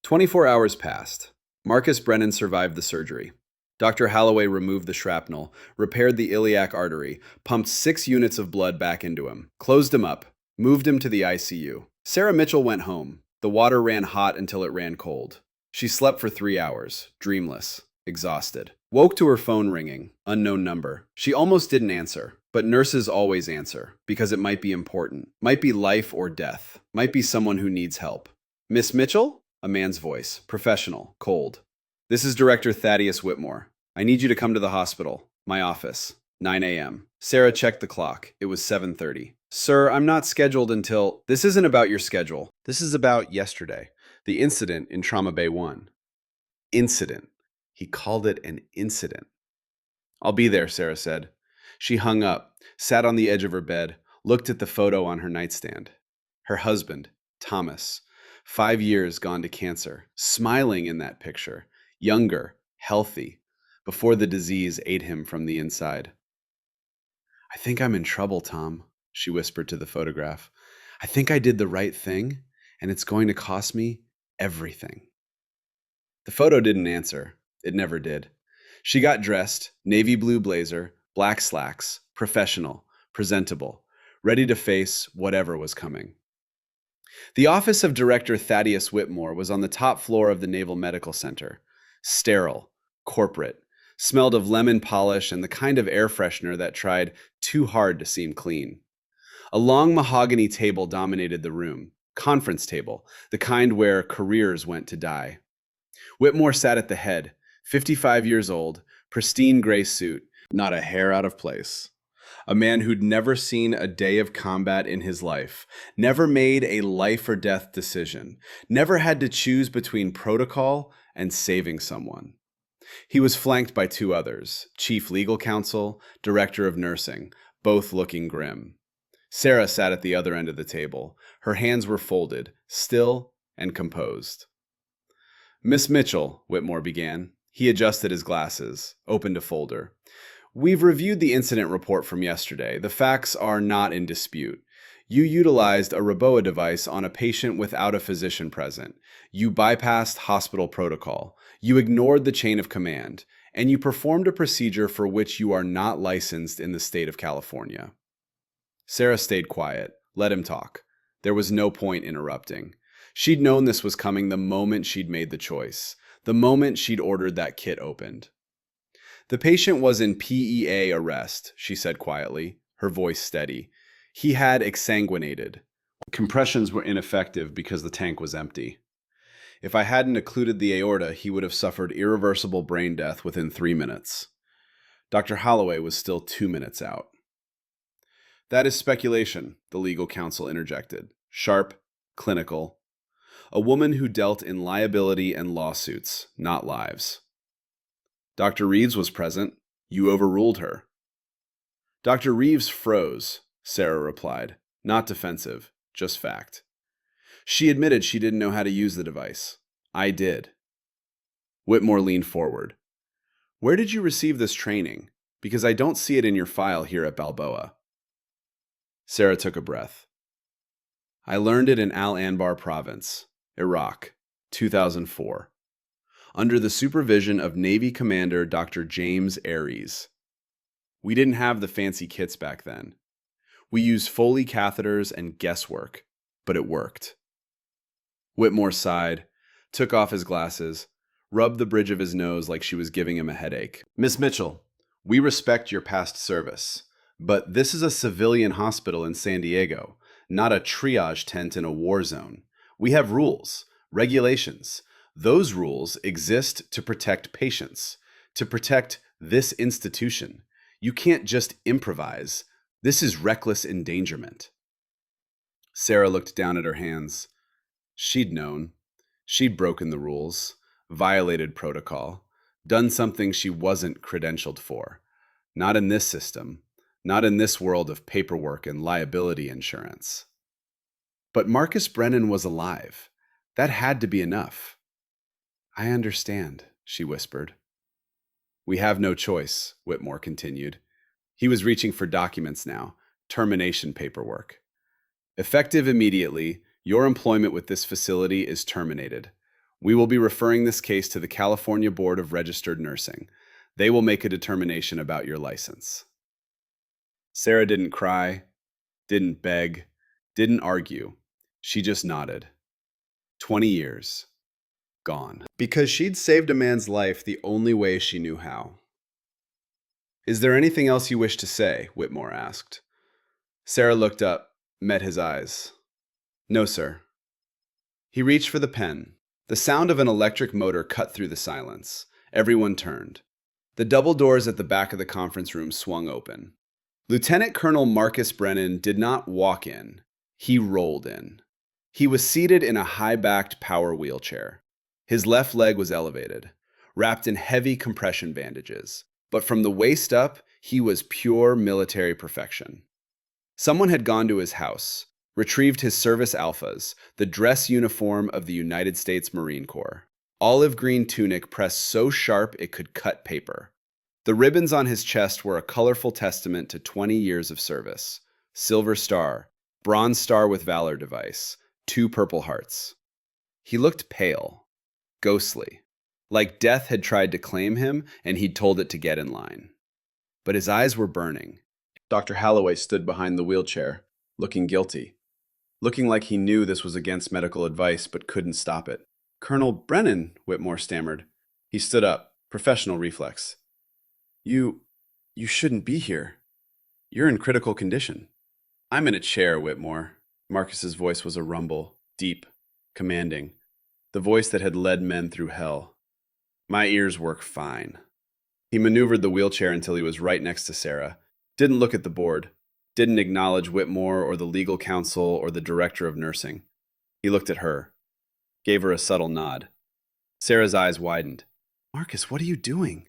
24 hours passed. Marcus Brennan survived the surgery. Dr. Holloway removed the shrapnel, repaired the iliac artery, pumped 6 units of blood back into him, closed him up, moved him to the ICU. Sarah Mitchell went home. The water ran hot until it ran cold. She slept for 3 hours, dreamless, exhausted. Woke to her phone ringing, unknown number. She almost didn't answer, but nurses always answer, because it might be important. Might be life or death. Might be someone who needs help. Miss Mitchell? A man's voice, professional, cold. This is Director Thaddeus Whitmore. I need you to come to the hospital. My office. 9 a.m. Sarah checked the clock. It was 7:30. Sir, I'm not scheduled until... This isn't about your schedule. This is about yesterday. The incident in Trauma Bay 1. Incident. He called it an incident. I'll be there, Sarah said. She hung up, sat on the edge of her bed, looked at the photo on her nightstand. Her husband, Thomas, 5 years gone to cancer, smiling in that picture, younger, healthy, before the disease ate him from the inside. I think I'm in trouble, Tom, she whispered to the photograph. I think I did the right thing, and it's going to cost me everything. The photo didn't answer. It never did. She got dressed, navy blue blazer, black slacks, professional, presentable, ready to face whatever was coming. The office of Director Thaddeus Whitmore was on the top floor of the Naval Medical Center. Sterile, corporate, smelled of lemon polish and the kind of air freshener that tried too hard to seem clean. A long mahogany table dominated the room, conference table, the kind where careers went to die. Whitmore sat at the head, 55 years old, pristine gray suit, not a hair out of place. A man who'd never seen a day of combat in his life, never made a life or death decision, never had to choose between protocol and saving someone. He was flanked by 2 others, Chief Legal Counsel, Director of Nursing, both looking grim. Sarah sat at the other end of the table. Her hands were folded, still and composed. Miss Mitchell, Whitmore began. He adjusted his glasses, opened a folder. We've reviewed the incident report from yesterday. The facts are not in dispute. You utilized a Reboa device on a patient without a physician present. You bypassed hospital protocol. You ignored the chain of command. And you performed a procedure for which you are not licensed in the state of California. Sarah stayed quiet. Let him talk. There was no point interrupting. She'd known this was coming the moment she'd made the choice. The moment she'd ordered that kit opened. The patient was in PEA arrest, she said quietly, her voice steady. He had exsanguinated. Compressions were ineffective because the tank was empty. If I hadn't occluded the aorta, he would have suffered irreversible brain death within 3 minutes. Dr. Holloway was still 2 minutes out. That is speculation, the legal counsel interjected. Sharp, clinical. A woman who dealt in liability and lawsuits, not lives. Dr. Reeves was present. You overruled her. Dr. Reeves froze, Sarah replied. Not defensive, just fact. She admitted she didn't know how to use the device. I did. Whitmore leaned forward. Where did you receive this training? Because I don't see it in your file here at Balboa. Sarah took a breath. I learned it in Al Anbar province, Iraq, 2004, under the supervision of Navy Commander Dr. James Aries. We didn't have the fancy kits back then. We used Foley catheters and guesswork, but it worked. Whitmore sighed, took off his glasses, rubbed the bridge of his nose like she was giving him a headache. Miss Mitchell, we respect your past service, but this is a civilian hospital in San Diego, not a triage tent in a war zone. We have rules, regulations. Those rules exist to protect patients, to protect this institution. You can't just improvise. This is reckless endangerment. Sarah looked down at her hands. She'd known. She'd broken the rules, violated protocol, done something she wasn't credentialed for. Not in this system, not in this world of paperwork and liability insurance. But Marcus Brennan was alive. That had to be enough. I understand, she whispered. We have no choice, Whitmore continued. He was reaching for documents now, termination paperwork. Effective immediately, your employment with this facility is terminated. We will be referring this case to the California Board of Registered Nursing. They will make a determination about your license. Sarah didn't cry, didn't beg, didn't argue. She just nodded. 20 years. Gone. Because she'd saved a man's life the only way she knew how. Is there anything else you wish to say? Whitmore asked. Sarah looked up, met his eyes. No, sir. He reached for the pen. The sound of an electric motor cut through the silence. Everyone turned. The double doors at the back of the conference room swung open. Lieutenant Colonel Marcus Brennan did not walk in. He rolled in. He was seated in a high-backed power wheelchair. His left leg was elevated, wrapped in heavy compression bandages. But from the waist up, he was pure military perfection. Someone had gone to his house, retrieved his service alphas, the dress uniform of the United States Marine Corps. Olive green tunic pressed so sharp it could cut paper. The ribbons on his chest were a colorful testament to 20 years of service. Silver star, bronze star with valor device, 2 purple hearts. He looked pale, ghostly, like death had tried to claim him and he'd told it to get in line. But his eyes were burning. Dr. Holloway stood behind the wheelchair, looking guilty, looking like he knew this was against medical advice but couldn't stop it. Colonel Brennan, Whitmore stammered. He stood up, professional reflex. You shouldn't be here. You're in critical condition. I'm in a chair, Whitmore. Marcus's voice was a rumble, deep, commanding. The voice that had led men through hell. My ears work fine. He maneuvered the wheelchair until he was right next to Sarah. Didn't look at the board. Didn't acknowledge Whitmore or the legal counsel or the director of nursing. He looked at her. Gave her a subtle nod. Sarah's eyes widened. Marcus, what are you doing?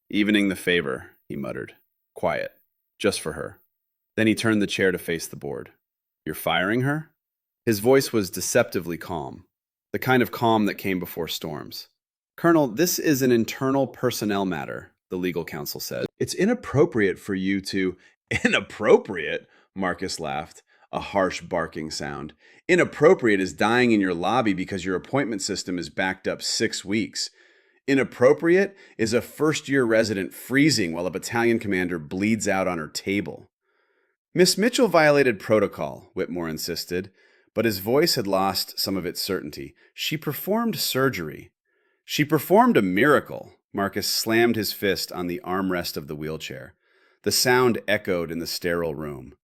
Evening the favor, he muttered. Quiet. Just for her. Then he turned the chair to face the board. You're firing her? His voice was deceptively calm. The kind of calm that came before storms. Colonel, this is an internal personnel matter, the legal counsel said. It's inappropriate for you to... Inappropriate? Marcus laughed, a harsh barking sound. Inappropriate is dying in your lobby because your appointment system is backed up 6 weeks. Inappropriate is a first-year resident freezing while a battalion commander bleeds out on her table. Miss Mitchell violated protocol, Whitmore insisted, but his voice had lost some of its certainty. She performed surgery. She performed a miracle, Marcus slammed his fist on the armrest of the wheelchair. The sound echoed in the sterile room.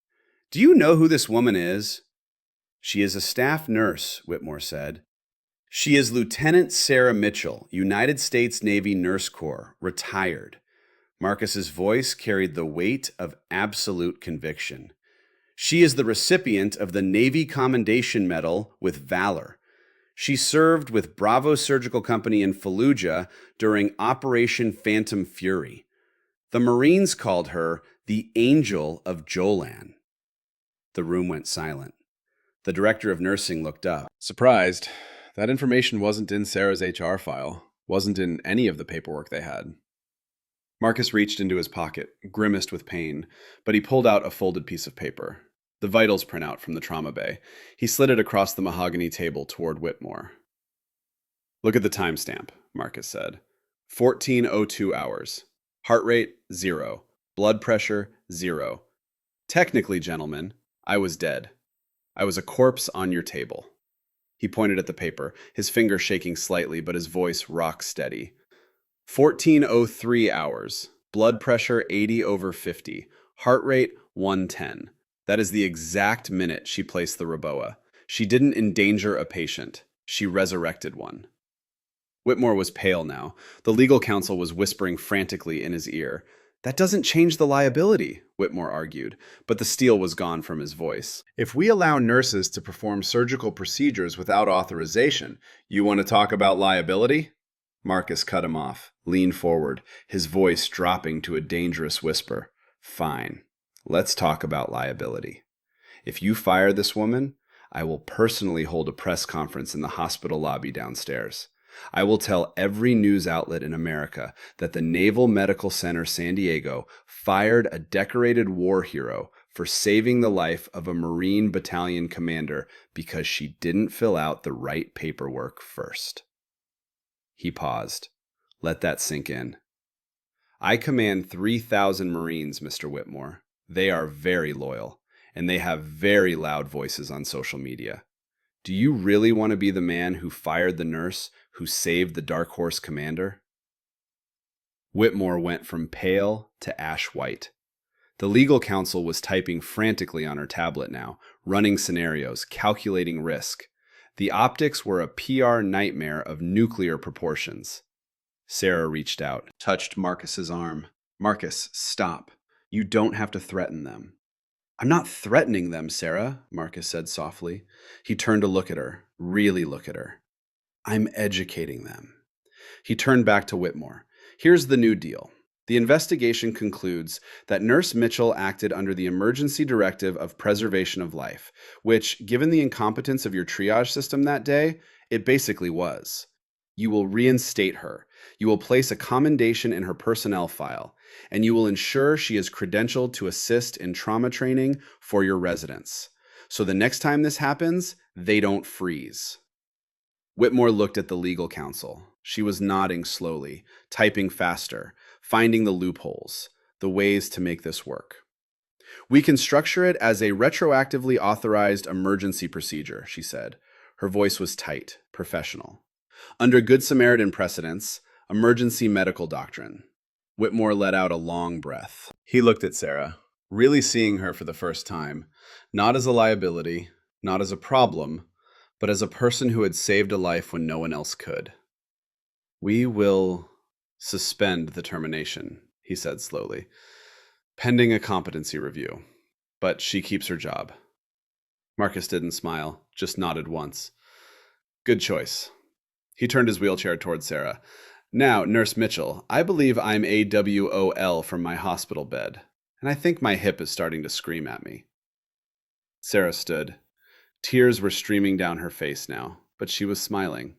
"Do you know who this woman is?" "She is a staff nurse," Whitmore said. "She is Lieutenant Sarah Mitchell, United States Navy Nurse Corps, retired." Marcus's voice carried the weight of absolute conviction. "She is the recipient of the Navy Commendation Medal with Valor. She served with Bravo Surgical Company in Fallujah during Operation Phantom Fury. The Marines called her the Angel of Jolan." The room went silent. The director of nursing looked up. Surprised. That information wasn't in Sarah's HR file, wasn't in any of the paperwork they had. Marcus reached into his pocket, grimaced with pain, but he pulled out a folded piece of paper. The vitals printout from the trauma bay. He slid it across the mahogany table toward Whitmore. "Look at the timestamp," Marcus said. 14:02 hours. Heart rate, 0. Blood pressure, 0. Technically, gentlemen, I was dead. I was a corpse on your table. He pointed at the paper, his finger shaking slightly, but his voice rock steady. 14:03 hours. Blood pressure 80/50. Heart rate 110. That is the exact minute she placed the Roboa. She didn't endanger a patient. She resurrected one. Whitmore was pale now. The legal counsel was whispering frantically in his ear. "That doesn't change the liability," Whitmore argued, but the steel was gone from his voice. "If we allow nurses to perform surgical procedures without authorization, you want to talk about liability?" Marcus cut him off, leaned forward, his voice dropping to a dangerous whisper. "Fine. Let's talk about liability. If you fire this woman, I will personally hold a press conference in the hospital lobby downstairs. I will tell every news outlet in America that the Naval Medical Center San Diego fired a decorated war hero for saving the life of a Marine battalion commander because she didn't fill out the right paperwork first." He paused. Let that sink in. "I command 3,000 Marines, Mr. Whitmore. They are very loyal, and they have very loud voices on social media. Do you really want to be the man who fired the nurse who saved the Dark Horse commander?" Whitmore went from pale to ash white. The legal counsel was typing frantically on her tablet now, running scenarios, calculating risk. The optics were a PR nightmare of nuclear proportions. Sarah reached out, touched Marcus's arm. "Marcus, stop. You don't have to threaten them." "I'm not threatening them, Sarah," Marcus said softly. He turned to look at her, really look at her. "I'm educating them." He turned back to Whitmore. "Here's the new deal. The investigation concludes that Nurse Mitchell acted under the emergency directive of preservation of life, which, given the incompetence of your triage system that day, it basically was. You will reinstate her. You will place a commendation in her personnel file, and you will ensure she is credentialed to assist in trauma training for your residents. So the next time this happens, they don't freeze." Whitmore looked at the legal counsel. She was nodding slowly, typing faster, finding the loopholes, the ways to make this work. "We can structure it as a retroactively authorized emergency procedure," she said. Her voice was tight, professional. "Under Good Samaritan precedents, emergency medical doctrine." Whitmore let out a long breath. He looked at Sarah, really seeing her for the first time, not as a liability, not as a problem, but as a person who had saved a life when no one else could. "We will suspend the termination," he said slowly, "pending a competency review. But she keeps her job." Marcus didn't smile, just nodded once. "Good choice." He turned his wheelchair toward Sarah. "Now, Nurse Mitchell, I believe I'm AWOL from my hospital bed, and I think my hip is starting to scream at me." Sarah stood. Tears were streaming down her face now, but she was smiling.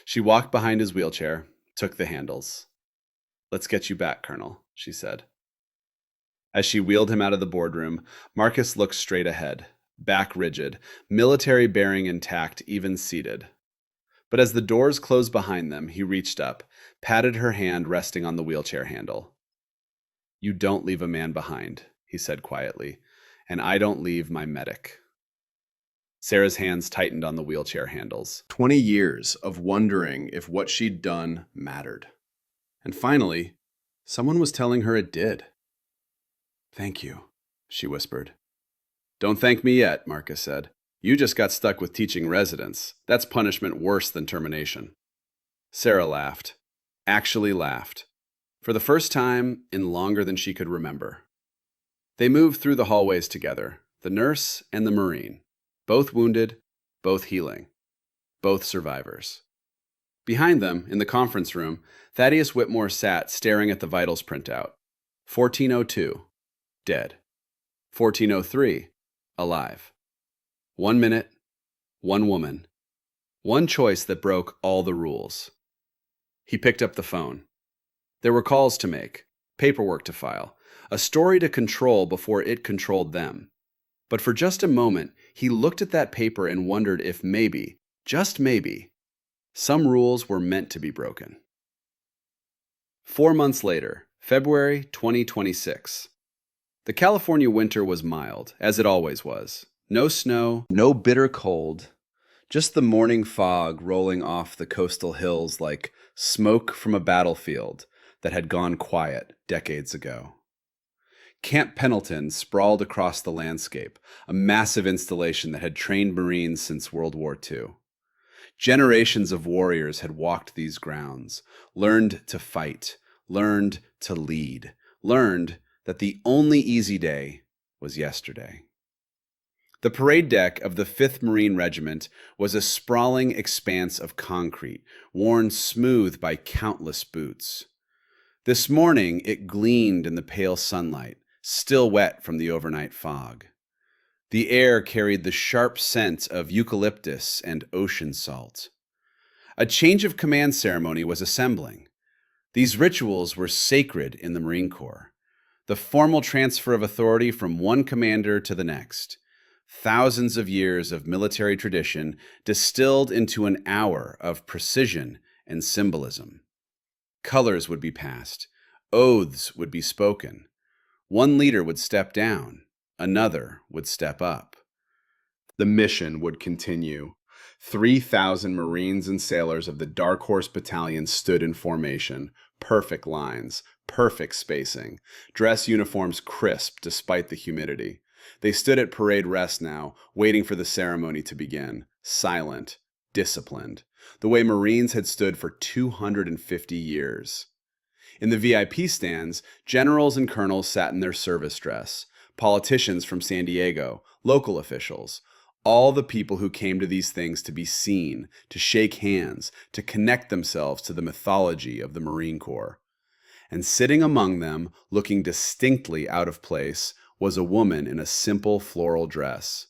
She walked behind his wheelchair, took the handles. "Let's get you back, Colonel," she said. As she wheeled him out of the boardroom, Marcus looked straight ahead, back rigid, military bearing intact, even seated. But as the doors closed behind them, he reached up, patted her hand resting on the wheelchair handle. "You don't leave a man behind," he said quietly, "and I don't leave my medic." Sarah's hands tightened on the wheelchair handles. 20 years of wondering if what she'd done mattered. And finally, someone was telling her it did. "Thank you," she whispered. "Don't thank me yet," Marcus said. "You just got stuck with teaching residents. That's punishment worse than termination." Sarah laughed. Actually laughed. For the first time in longer than she could remember. They moved through the hallways together, the nurse and the Marine. Both wounded, both healing. Both survivors. Behind them, in the conference room, Thaddeus Whitmore sat staring at the vitals printout. 1402, dead. 1403, alive. 1 minute, one woman. One choice that broke all the rules. He picked up the phone. There were calls to make, paperwork to file, a story to control before it controlled them. But for just a moment, he looked at that paper and wondered if maybe, just maybe, some rules were meant to be broken. 4 months later, February 2026. The California winter was mild, as it always was. No snow, no bitter cold, just the morning fog rolling off the coastal hills like smoke from a battlefield that had gone quiet decades ago. Camp Pendleton sprawled across the landscape, a massive installation that had trained Marines since World War II. Generations of warriors had walked these grounds, learned to fight, learned to lead, learned that the only easy day was yesterday. The parade deck of the 5th Marine Regiment was a sprawling expanse of concrete, worn smooth by countless boots. This morning it gleamed in the pale sunlight, still wet from the overnight fog. The air carried the sharp scent of eucalyptus and ocean salt. A change of command ceremony was assembling. These rituals were sacred in the Marine Corps. The formal transfer of authority from one commander to the next. Thousands of years of military tradition distilled into an hour of precision and symbolism. Colors would be passed. Oaths would be spoken. One leader would step down. Another would step up. The mission would continue. 3,000 Marines and sailors of the Dark Horse Battalion stood in formation. Perfect lines, perfect spacing. Dress uniforms crisp despite the humidity. They stood at parade rest now, waiting for the ceremony to begin. Silent, disciplined. The way Marines had stood for 250 years. In the VIP stands, generals and colonels sat in their service dress. Politicians from San Diego, local officials. All the people who came to these things to be seen, to shake hands, to connect themselves to the mythology of the Marine Corps. And sitting among them, looking distinctly out of place, was a woman in a simple floral dress.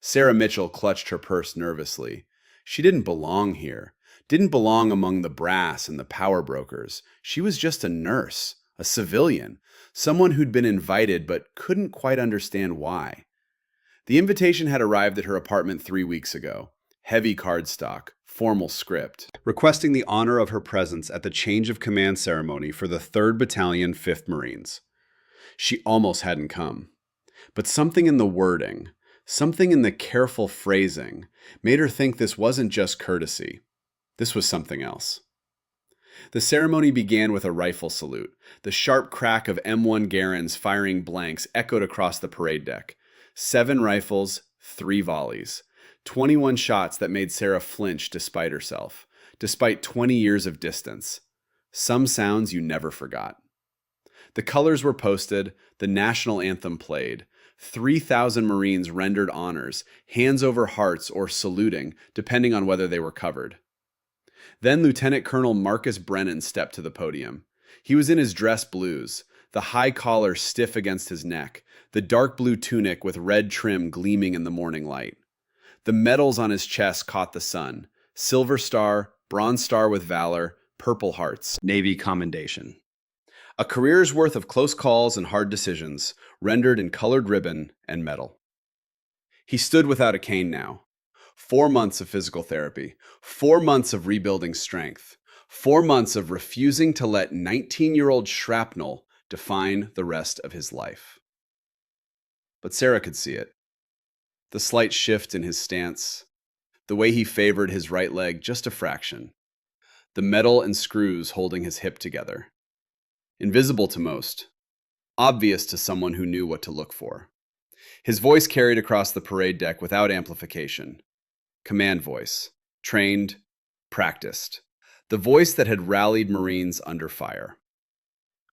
Sarah Mitchell clutched her purse nervously. She didn't belong here, didn't belong among the brass and the power brokers. She was just a nurse, a civilian, someone who'd been invited but couldn't quite understand why. The invitation had arrived at her apartment 3 weeks ago. Heavy cardstock, formal script, requesting the honor of her presence at the change of command ceremony for the 3rd Battalion, 5th Marines. She almost hadn't come. But something in the wording, something in the careful phrasing, made her think this wasn't just courtesy. This was something else. The ceremony began with a rifle salute. The sharp crack of M1 Garand's firing blanks echoed across the parade deck. 7 rifles, 3 volleys. 21 shots that made Sarah flinch despite herself, despite 20 years of distance. Some sounds you never forgot. The colors were posted, the national anthem played. 3,000 Marines rendered honors, hands over hearts or saluting, depending on whether they were covered. Then Lieutenant Colonel Marcus Brennan stepped to the podium. He was in his dress blues, the high collar stiff against his neck, the dark blue tunic with red trim gleaming in the morning light. The medals on his chest caught the sun. Silver Star, Bronze Star with Valor, Purple Hearts, Navy Commendation. A career's worth of close calls and hard decisions, rendered in colored ribbon and metal. He stood without a cane now. 4 months of physical therapy, 4 months of rebuilding strength, 4 months of refusing to let 19-year-old shrapnel define the rest of his life. But Sarah could see it. The slight shift in his stance, the way he favored his right leg just a fraction, the metal and screws holding his hip together. Invisible to most, obvious to someone who knew what to look for. His voice carried across the parade deck without amplification. Command voice. Trained, practiced. The voice that had rallied Marines under fire.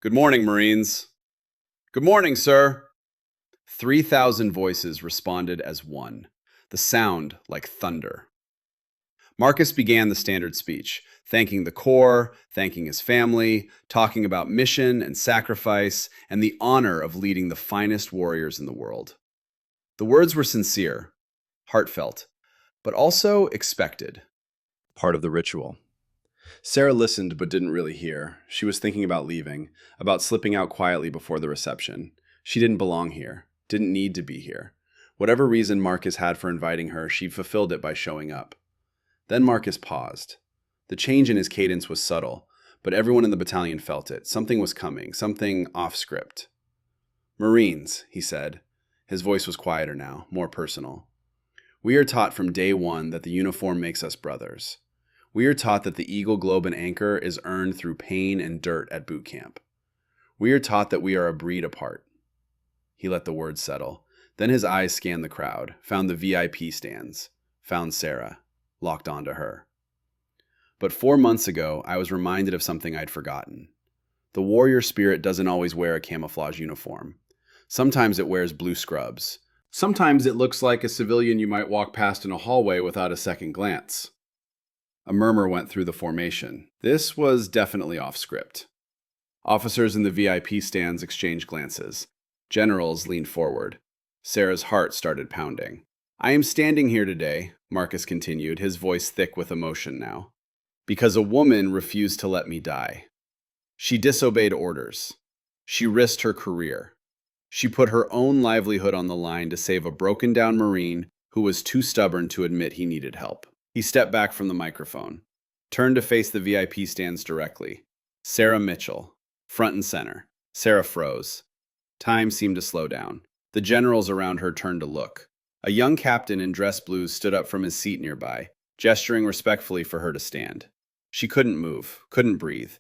"Good morning, Marines." "Good morning, sir." 3,000 voices responded as one, the sound like thunder. Marcus began the standard speech, thanking the Corps, thanking his family, talking about mission and sacrifice, and the honor of leading the finest warriors in the world. The words were sincere, heartfelt, but also expected. Part of the ritual. Sarah listened but didn't really hear. She was thinking about leaving, about slipping out quietly before the reception. She didn't belong here, didn't need to be here. Whatever reason Marcus had for inviting her, she fulfilled it by showing up. Then Marcus paused. The change in his cadence was subtle, but everyone in the battalion felt it. Something was coming, something off script. "Marines," he said. His voice was quieter now, more personal. "We are taught from day one that the uniform makes us brothers. We are taught that the Eagle Globe and Anchor is earned through pain and dirt at boot camp. We are taught that we are a breed apart." He let the words settle. Then his eyes scanned the crowd, found the VIP stands, found Sarah, locked onto her. But 4 months ago, I was reminded of something I'd forgotten. The warrior spirit doesn't always wear a camouflage uniform. Sometimes it wears blue scrubs. Sometimes it looks like a civilian you might walk past in a hallway without a second glance. A murmur went through the formation. This was definitely off script. Officers in the VIP stands exchanged glances. Generals leaned forward. Sarah's heart started pounding. "I am standing here today," Marcus continued, his voice thick with emotion now, "because a woman refused to let me die. She disobeyed orders. She risked her career. She put her own livelihood on the line to save a broken-down Marine who was too stubborn to admit he needed help." He stepped back from the microphone, turned to face the VIP stands directly. Sarah Mitchell, front and center. Sarah froze. Time seemed to slow down. The generals around her turned to look. A young captain in dress blues stood up from his seat nearby, gesturing respectfully for her to stand. She couldn't move, couldn't breathe.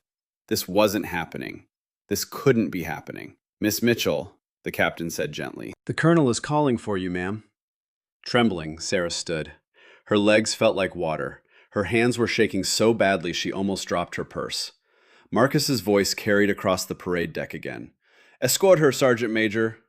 This wasn't happening. This couldn't be happening. "Miss Mitchell," the captain said gently. "The colonel is calling for you, ma'am." Trembling, Sarah stood. Her legs felt like water. Her hands were shaking so badly she almost dropped her purse. Marcus's voice carried across the parade deck again. "Escort her, Sergeant Major."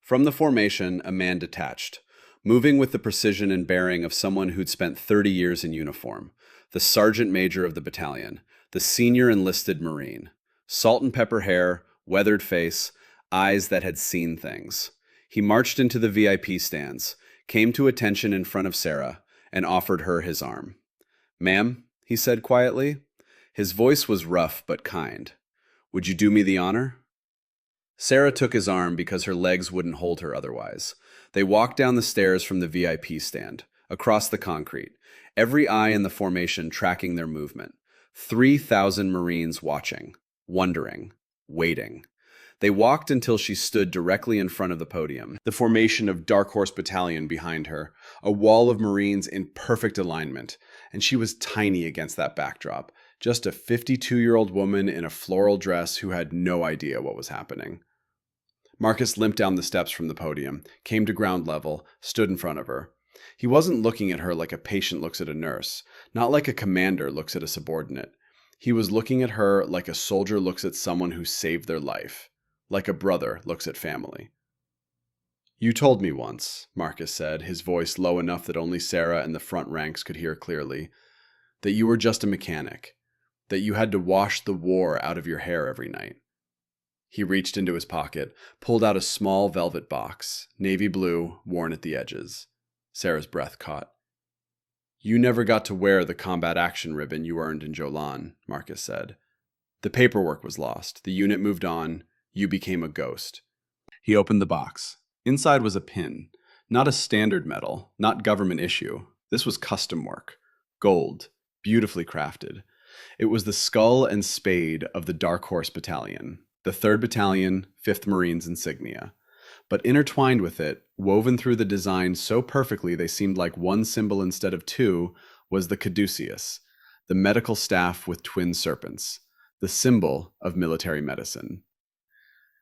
From the formation, a man detached, moving with the precision and bearing of someone who'd spent 30 years in uniform. The Sergeant Major of the battalion, the senior enlisted Marine. Salt and pepper hair, weathered face, eyes that had seen things. He marched into the VIP stands, came to attention in front of Sarah, and offered her his arm. "Ma'am," he said quietly. His voice was rough but kind. "Would you do me the honor?" Sarah took his arm because her legs wouldn't hold her otherwise. They walked down the stairs from the VIP stand, across the concrete, every eye in the formation tracking their movement. 3,000 Marines watching, wondering, waiting. They walked until she stood directly in front of the podium, the formation of Dark Horse Battalion behind her, a wall of Marines in perfect alignment, and she was tiny against that backdrop, just a 52-year-old woman in a floral dress who had no idea what was happening. Marcus limped down the steps from the podium, came to ground level, stood in front of her. He wasn't looking at her like a patient looks at a nurse, not like a commander looks at a subordinate. He was looking at her like a soldier looks at someone who saved their life, like a brother looks at family. "You told me once," Marcus said, his voice low enough that only Sarah and the front ranks could hear clearly, "that you were just a mechanic, that you had to wash the war out of your hair every night." He reached into his pocket, pulled out a small velvet box, navy blue, worn at the edges. Sarah's breath caught. "You never got to wear the combat action ribbon you earned in Jolan," Marcus said. "The paperwork was lost. The unit moved on. You became a ghost." He opened the box. Inside was a pin. Not a standard medal, not government issue. This was custom work. Gold, beautifully crafted. It was the skull and spade of the Dark Horse Battalion, the 3rd Battalion, 5th Marines insignia. But intertwined with it, woven through the design so perfectly they seemed like one symbol instead of two, was the caduceus, the medical staff with twin serpents, the symbol of military medicine.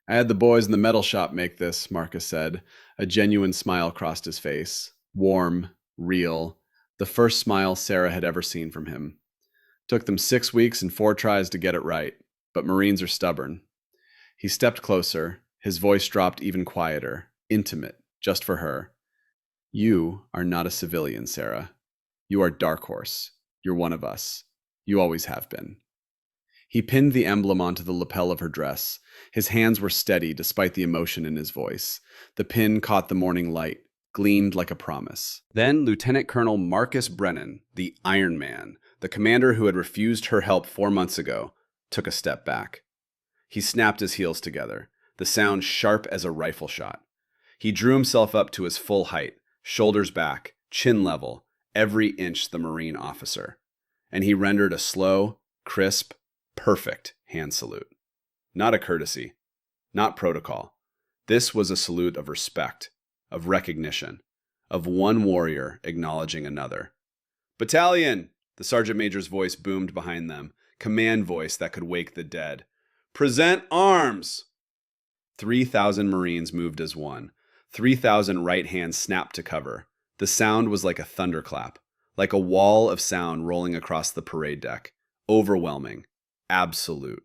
I had the boys in the metal shop make this, Marcus said. A genuine smile crossed his face. Warm, real, the first smile Sarah had ever seen from him. Took them 6 weeks and 4 tries to get it right, but Marines are stubborn. He stepped closer, his voice dropped even quieter, intimate, just for her. You are not a civilian, Sarah. You are Dark Horse. You're one of us. You always have been. He pinned the emblem onto the lapel of her dress. His hands were steady despite the emotion in his voice. The pin caught the morning light, gleamed like a promise. Then Lieutenant Colonel Marcus Brennan, the Iron Man, the commander who had refused her help 4 months ago, took a step back. He snapped his heels together, the sound sharp as a rifle shot. He drew himself up to his full height, shoulders back, chin level, every inch the Marine officer. And he rendered a slow, crisp, perfect hand salute. Not a courtesy, not protocol. This was a salute of respect, of recognition, of one warrior acknowledging another. Battalion! The sergeant major's voice boomed behind them, command voice that could wake the dead. Present arms! 3,000 Marines moved as one. 3,000 right hands snapped to cover. The sound was like a thunderclap, like a wall of sound rolling across the parade deck. Overwhelming. Absolute.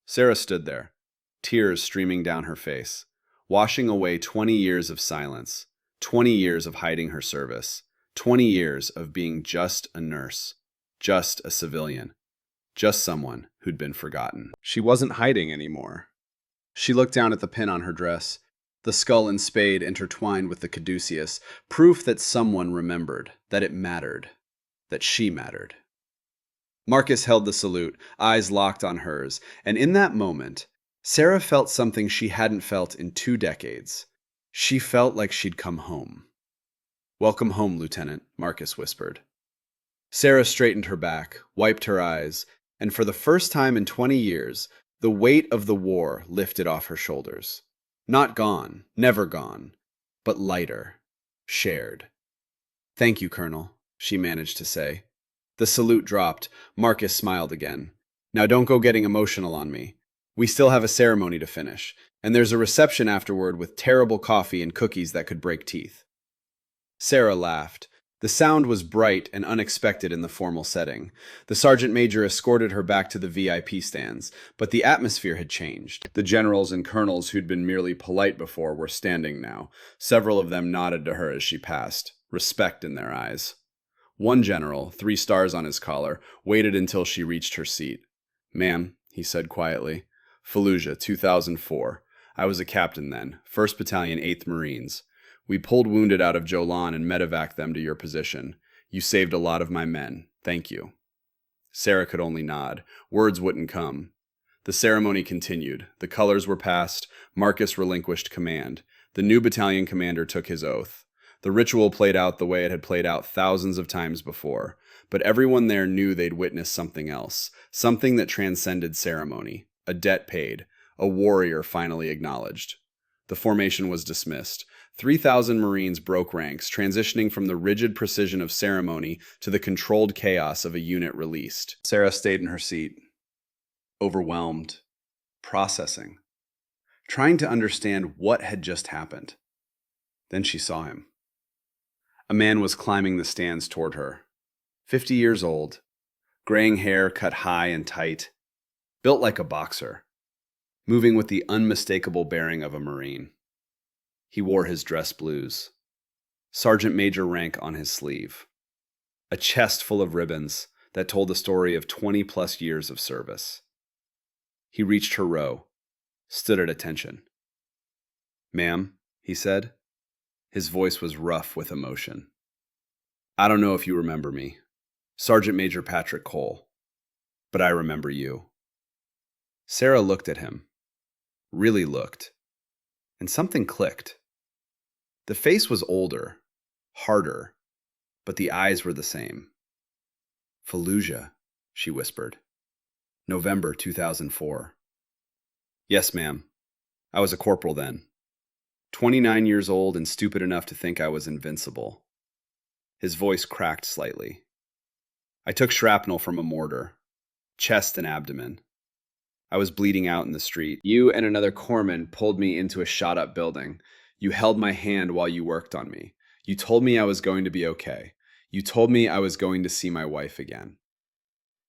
Sarah stood there, tears streaming down her face, washing away 20 years of silence, 20 years of hiding her service, 20 years of being just a nurse, just a civilian, just someone who'd been forgotten. She wasn't hiding anymore. She looked down at the pin on her dress, the skull and spade intertwined with the caduceus, proof that someone remembered, that it mattered, that she mattered. Marcus held the salute, eyes locked on hers, and in that moment, Sarah felt something she hadn't felt in 2 decades. She felt like she'd come home. Welcome home, Lieutenant, Marcus whispered. Sarah straightened her back, wiped her eyes, and for the first time in 20 years, the weight of the war lifted off her shoulders. Not gone, never gone, but lighter, shared. Thank you, Colonel, she managed to say. The salute dropped. Marcus smiled again. Now don't go getting emotional on me. We still have a ceremony to finish, and there's a reception afterward with terrible coffee and cookies that could break teeth. Sarah laughed. The sound was bright and unexpected in the formal setting. The sergeant major escorted her back to the VIP stands, but the atmosphere had changed. The generals and colonels who'd been merely polite before were standing now. Several of them nodded to her as she passed, respect in their eyes. One general, 3 stars on his collar, waited until she reached her seat. Ma'am, he said quietly. Fallujah, 2004. I was a captain then, 1st Battalion, 8th Marines. We pulled wounded out of Jolan and medevaced them to your position. You saved a lot of my men. Thank you. Sarah could only nod. Words wouldn't come. The ceremony continued. The colors were passed. Marcus relinquished command. The new battalion commander took his oath. The ritual played out the way it had played out thousands of times before, but everyone there knew they'd witnessed something else, something that transcended ceremony, a debt paid, a warrior finally acknowledged. The formation was dismissed. 3,000 Marines broke ranks, transitioning from the rigid precision of ceremony to the controlled chaos of a unit released. Sarah stayed in her seat, overwhelmed, processing, trying to understand what had just happened. Then she saw him. A man was climbing the stands toward her. 50 years old, graying hair cut high and tight, built like a boxer, moving with the unmistakable bearing of a Marine. He wore his dress blues, sergeant major rank on his sleeve, a chest full of ribbons that told the story of 20-plus years of service. He reached her row, stood at attention. Ma'am, he said. His voice was rough with emotion. I don't know if you remember me, Sergeant Major Patrick Cole, but I remember you. Sarah looked at him, really looked, and something clicked. The face was older, harder, but the eyes were the same. Fallujah, she whispered. November 2004. Yes, ma'am. I was a corporal then. 29 years old and stupid enough to think I was invincible. His voice cracked slightly. I took shrapnel from a mortar, chest and abdomen. I was bleeding out in the street. You and another corpsman pulled me into a shot-up building. You held my hand while you worked on me. You told me I was going to be okay. You told me I was going to see my wife again.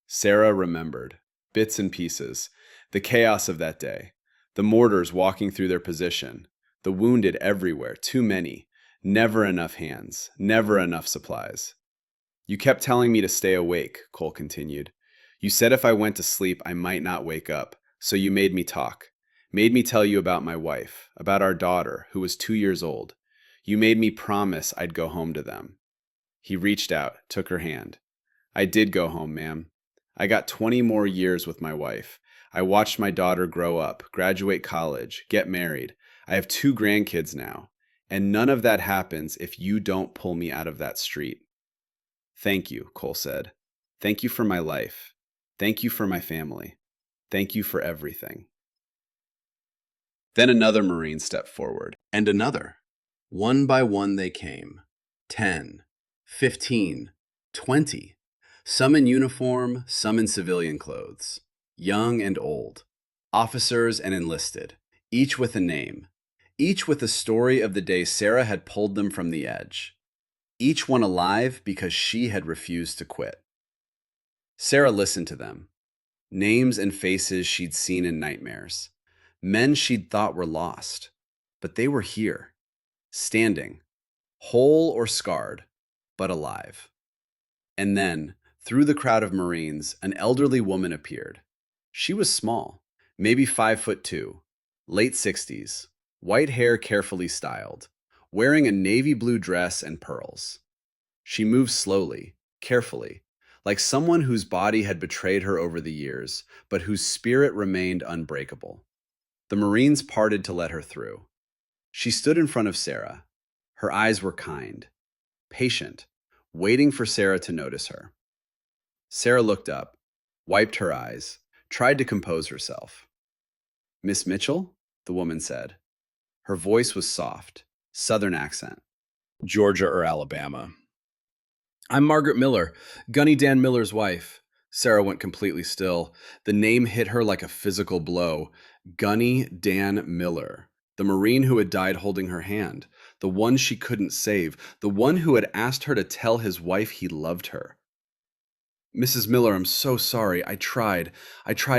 Sarah remembered, bits and pieces, the chaos of that day, the mortars walking through their position, the wounded everywhere, too many, never enough hands, never enough supplies. You kept telling me to stay awake, Cole continued. You said if I went to sleep, I might not wake up, so you made me talk. Made me tell you about my wife, about our daughter, who was 2 years old. You made me promise I'd go home to them. He reached out, took her hand. I did go home, ma'am. I got 20 more years with my wife. I watched my daughter grow up, graduate college, get married. I have 2 grandkids now. And none of that happens if you don't pull me out of that street. Thank you, Cole said. Thank you for my life. Thank you for my family. Thank you for everything. Then another Marine stepped forward, and another. One by one they came. 10, 15, 20. Some in uniform, some in civilian clothes. Young and old. Officers and enlisted. Each with a name. Each with a story of the day Sarah had pulled them from the edge. Each one alive because she had refused to quit. Sarah listened to them. Names and faces she'd seen in nightmares. Men she'd thought were lost. But they were here. Standing. Whole or scarred, but alive. And then, through the crowd of Marines, an elderly woman appeared. She was small, maybe 5'2", late 60s, white hair carefully styled, wearing a navy blue dress and pearls. She moved slowly, carefully, like someone whose body had betrayed her over the years, but whose spirit remained unbreakable. The Marines parted to let her through. She stood in front of Sarah. Her eyes were kind, patient, waiting for Sarah to notice her. Sarah looked up, wiped her eyes, tried to compose herself. "Miss Mitchell?" the woman said. Her voice was soft, Southern accent. "Georgia or Alabama?" "I'm Margaret Miller, Gunny Dan Miller's wife." Sarah went completely still. The name hit her like a physical blow. Gunny Dan Miller, the Marine who had died holding her hand, the one she couldn't save, the one who had asked her to tell his wife he loved her. "Mrs. Miller, I'm so sorry. I tried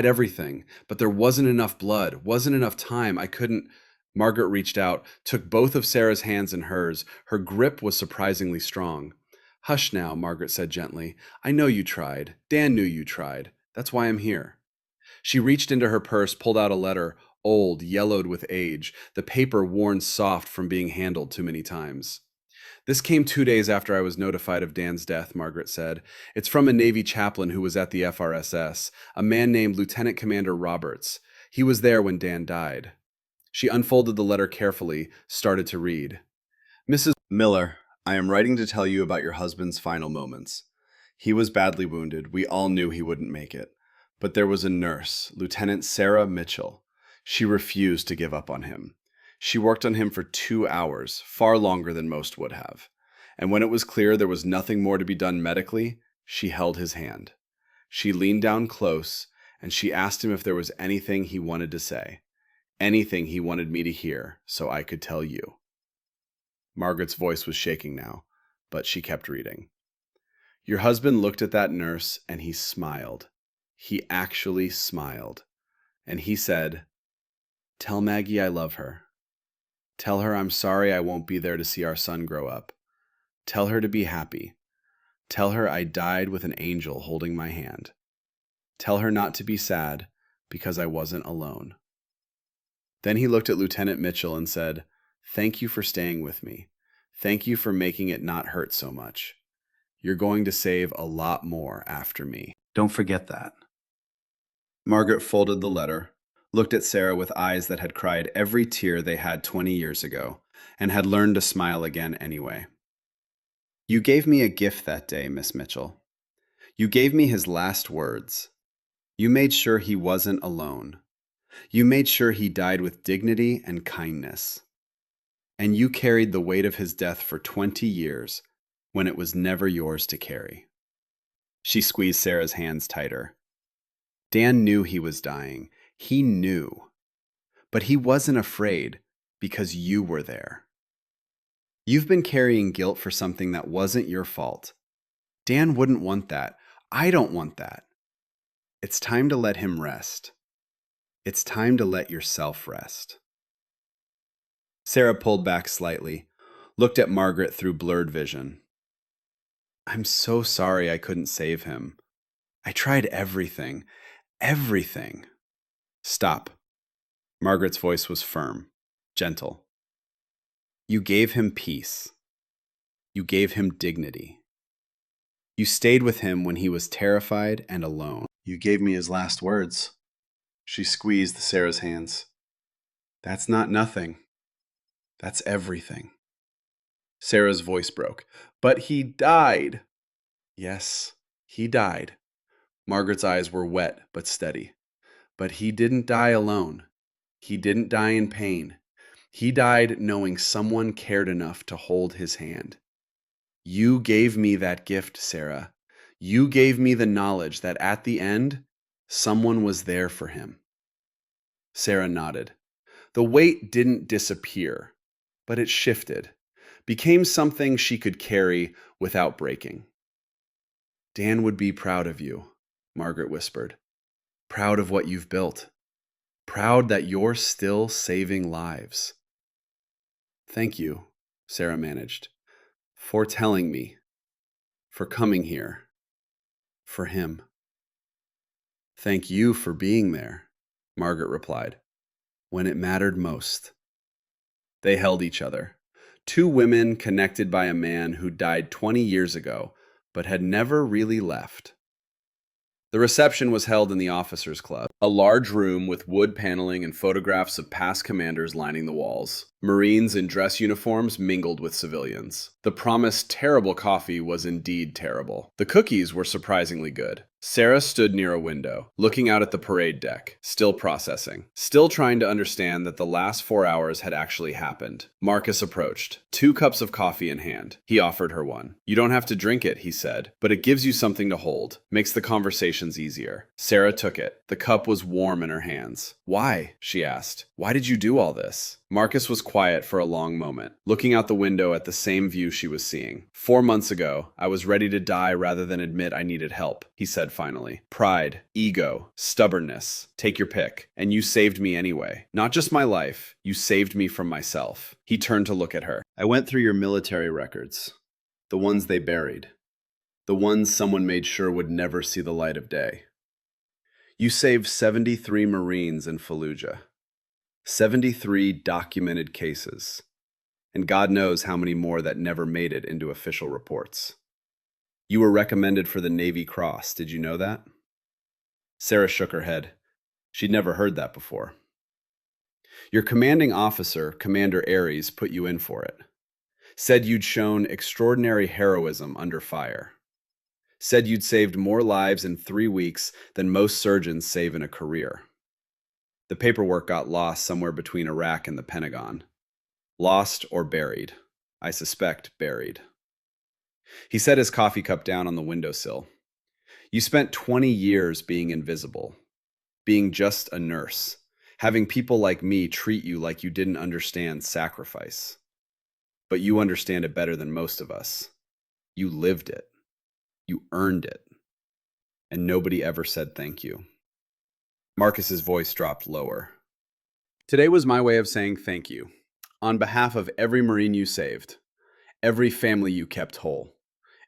everything, but there wasn't enough blood, wasn't enough time. I couldn't." Margaret reached out, took both of Sarah's hands in hers. Her grip was surprisingly strong. "Hush now," Margaret said gently. "I know you tried. Dan knew you tried. That's why I'm here." She reached into her purse, pulled out a letter, old, yellowed with age, the paper worn soft from being handled too many times. "This came 2 days after I was notified of Dan's death," Margaret said. "It's from a Navy chaplain who was at the FRSS, a man named Lieutenant Commander Roberts. He was there when Dan died." She unfolded the letter carefully, started to read. "Mrs. Miller, I am writing to tell you about your husband's final moments. He was badly wounded. We all knew he wouldn't make it. But there was a nurse, Lieutenant Sarah Mitchell. She refused to give up on him. She worked on him for 2 hours, far longer than most would have. And when it was clear there was nothing more to be done medically, she held his hand. She leaned down close, and she asked him if there was anything he wanted to say. Anything he wanted me to hear, so I could tell you." Margaret's voice was shaking now, but she kept reading. "Your husband looked at that nurse, and he smiled. He actually smiled. And he said, 'Tell Maggie I love her. Tell her I'm sorry I won't be there to see our son grow up. Tell her to be happy. Tell her I died with an angel holding my hand. Tell her not to be sad because I wasn't alone.'" Then he looked at Lieutenant Mitchell and said, "Thank you for staying with me. Thank you for making it not hurt so much. You're going to save a lot more after me. Don't forget that." Margaret folded the letter, looked at Sarah with eyes that had cried every tear they had 20 years ago, and had learned to smile again anyway. "You gave me a gift that day, Miss Mitchell. You gave me his last words. You made sure he wasn't alone. You made sure he died with dignity and kindness. And you carried the weight of his death for 20 years when it was never yours to carry." She squeezed Sarah's hands tighter. Dan knew he was dying. He knew. But he wasn't afraid because you were there. You've been carrying guilt for something that wasn't your fault. Dan wouldn't want that. I don't want that. It's time to let him rest. It's time to let yourself rest. Sarah pulled back slightly, looked at Margaret through blurred vision. I'm so sorry I couldn't save him. I tried everything. Everything. Stop. Margaret's voice was firm, gentle. You gave him peace. You gave him dignity. You stayed with him when he was terrified and alone. You gave me his last words. She squeezed Sarah's hands. That's not nothing. That's everything. Sarah's voice broke. But he died. Yes, he died. Margaret's eyes were wet but steady. But he didn't die alone. He didn't die in pain. He died knowing someone cared enough to hold his hand. You gave me that gift, Sarah. You gave me the knowledge that at the end, someone was there for him. Sarah nodded. The weight didn't disappear, but it shifted, became something she could carry without breaking. Dan would be proud of you, Margaret whispered. Proud of what you've built. Proud that you're still saving lives. Thank you, Sarah managed, for telling me, for coming here, for him. Thank you for being there, Margaret replied, when it mattered most. They held each other, two women connected by a man who died 20 years ago, but had never really left. The reception was held in the officers' club, a large room with wood paneling and photographs of past commanders lining the walls. Marines in dress uniforms mingled with civilians. The promised terrible coffee was indeed terrible. The cookies were surprisingly good. Sarah stood near a window, looking out at the parade deck, still processing, still trying to understand that the last 4 hours had actually happened. Marcus approached, 2 cups of coffee in hand. He offered her one. You don't have to drink it, he said, but it gives you something to hold, makes the conversations easier. Sarah took it. The cup was warm in her hands. Why? She asked. Why did you do all this? Marcus was quiet for a long moment, looking out the window at the same view she was seeing. 4 months ago, I was ready to die rather than admit I needed help, he said finally. Pride, ego, stubbornness, take your pick. And you saved me anyway. Not just my life, you saved me from myself. He turned to look at her. I went through your military records, the ones they buried, the ones someone made sure would never see the light of day. You saved 73 Marines in Fallujah. 73 documented cases, and God knows how many more that never made it into official reports. You were recommended for the Navy Cross, did you know that? Sarah shook her head. She'd never heard that before. Your commanding officer, Commander Aries, put you in for it. Said you'd shown extraordinary heroism under fire. Said you'd saved more lives in 3 weeks than most surgeons save in a career. The paperwork got lost somewhere between Iraq and the Pentagon. Lost or buried. I suspect buried. He set his coffee cup down on the windowsill. You spent 20 years being invisible, being just a nurse, having people like me treat you like you didn't understand sacrifice. But you understand it better than most of us. You lived it. You earned it. And nobody ever said thank you. Marcus's voice dropped lower. Today was my way of saying thank you, on behalf of every Marine you saved, every family you kept whole,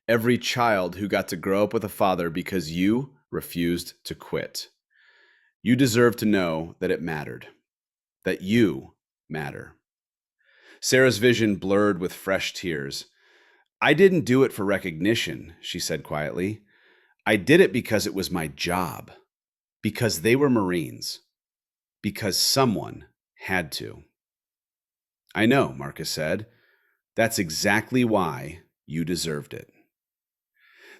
every child who got to grow up with a father because you refused to quit. You deserve to know that it mattered, that you matter. Sarah's vision blurred with fresh tears. I didn't do it for recognition, she said quietly. I did it because it was my job. Because they were Marines. Because someone had to. I know, Marcus said. That's exactly why you deserved it.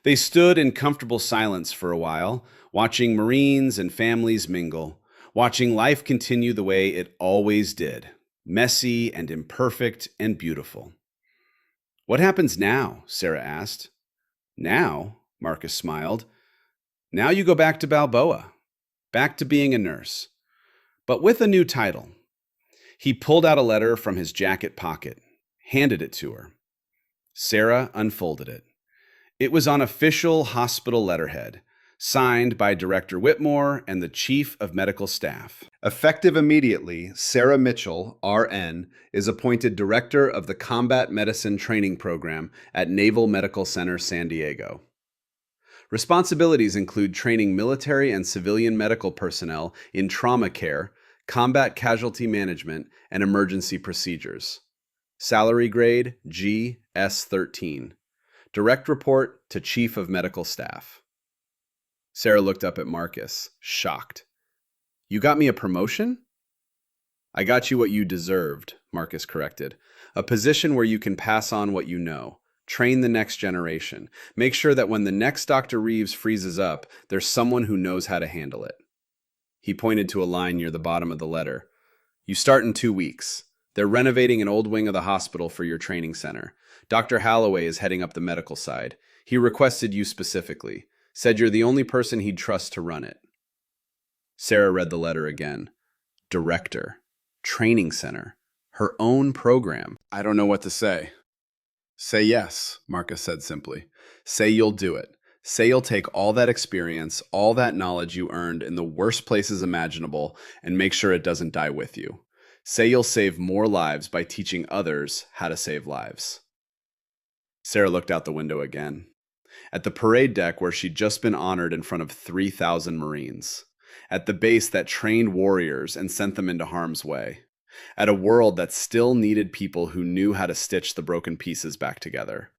They stood in comfortable silence for a while, watching Marines and families mingle, watching life continue the way it always did, messy and imperfect and beautiful. What happens now? Sarah asked. Now? Marcus smiled. Now you go back to Balboa, back to being a nurse, but with a new title. He pulled out a letter from his jacket pocket, handed it to her. Sarah unfolded it. It was on official hospital letterhead, signed by Director Whitmore and the Chief of Medical Staff. Effective immediately, Sarah Mitchell, RN, is appointed Director of the Combat Medicine Training Program at Naval Medical Center San Diego. Responsibilities include training military and civilian medical personnel in trauma care, combat casualty management, and emergency procedures. Salary grade GS13. Direct report to Chief of Medical Staff. Sarah looked up at Marcus, shocked. You got me a promotion? I got you what you deserved, Marcus corrected. A position where you can pass on what you know. Train the next generation. Make sure that when the next Dr. Reeves freezes up, there's someone who knows how to handle it. He pointed to a line near the bottom of the letter. You start in 2 weeks. They're renovating an old wing of the hospital for your training center. Dr. Holloway is heading up the medical side. He requested you specifically. Said you're the only person he'd trust to run it. Sarah read the letter again. Director. Training center. Her own program. I don't know what to say. Say yes, Marcus said simply. Say you'll do it. Say you'll take all that experience, all that knowledge you earned in the worst places imaginable, and make sure it doesn't die with you. Say you'll save more lives by teaching others how to save lives. Sarah looked out the window again. At the parade deck where she'd just been honored in front of 3,000 Marines. At the base that trained warriors and sent them into harm's way. At a world that still needed people who knew how to stitch the broken pieces back together.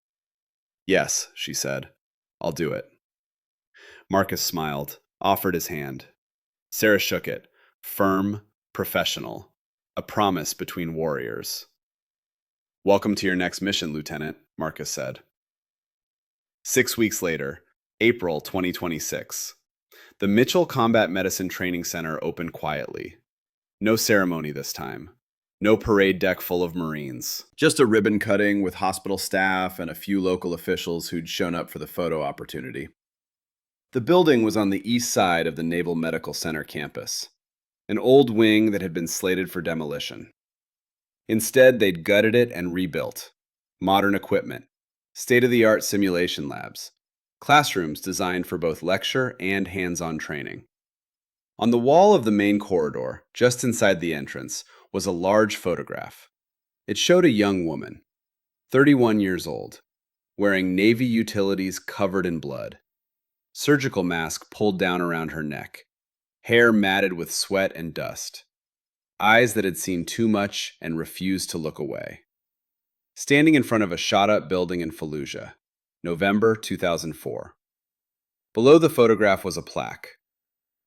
Yes, she said. I'll do it. Marcus smiled, offered his hand. Sarah shook it, firm, professional, a promise between warriors. Welcome to your next mission, Lieutenant, Marcus said. 6 weeks later, April 2026. The Mitchell Combat Medicine Training Center opened quietly. No ceremony this time. No parade deck full of Marines. Just a ribbon cutting with hospital staff and a few local officials who'd shown up for the photo opportunity. The building was on the east side of the Naval Medical Center campus, an old wing that had been slated for demolition. Instead, they'd gutted it and rebuilt. Modern equipment, state-of-the-art simulation labs, classrooms designed for both lecture and hands-on training. On the wall of the main corridor, just inside the entrance, was a large photograph. It showed a young woman, 31 years old, wearing Navy utilities covered in blood, surgical mask pulled down around her neck, hair matted with sweat and dust, eyes that had seen too much and refused to look away. Standing in front of a shot-up building in Fallujah, November 2004. Below the photograph was a plaque.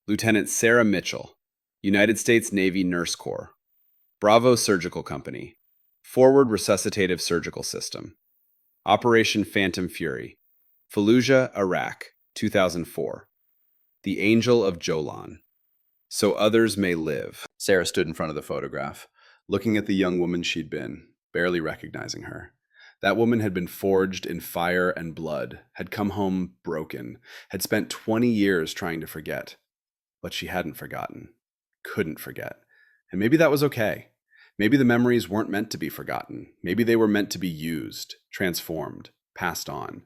Lieutenant Sarah Mitchell, United States Navy Nurse Corps, Bravo Surgical Company, Forward Resuscitative Surgical System, Operation Phantom Fury, Fallujah, Iraq, 2004. The Angel of Jolan. So others may live. Sarah stood in front of the photograph, looking at the young woman she'd been, barely recognizing her. That woman had been forged in fire and blood, had come home broken, had spent 20 years trying to forget. But she hadn't forgotten, couldn't forget. And maybe that was okay. Maybe the memories weren't meant to be forgotten. Maybe they were meant to be used, transformed, passed on.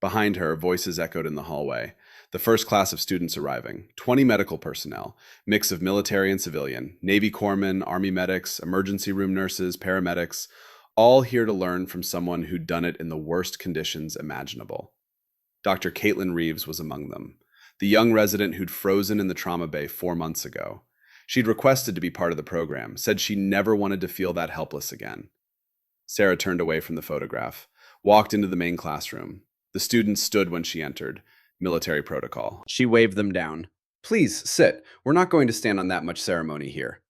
Behind her, voices echoed in the hallway. The first class of students arriving, 20 medical personnel, mix of military and civilian, Navy corpsmen, Army medics, emergency room nurses, paramedics, all here to learn from someone who'd done it in the worst conditions imaginable. Dr. Caitlin Reeves was among them, the young resident who'd frozen in the trauma bay 4 months ago. She'd requested to be part of the program, said she never wanted to feel that helpless again. Sarah turned away from the photograph, walked into the main classroom. The students stood when she entered. Military protocol. She waved them down. Please, sit. We're not going to stand on that much ceremony here.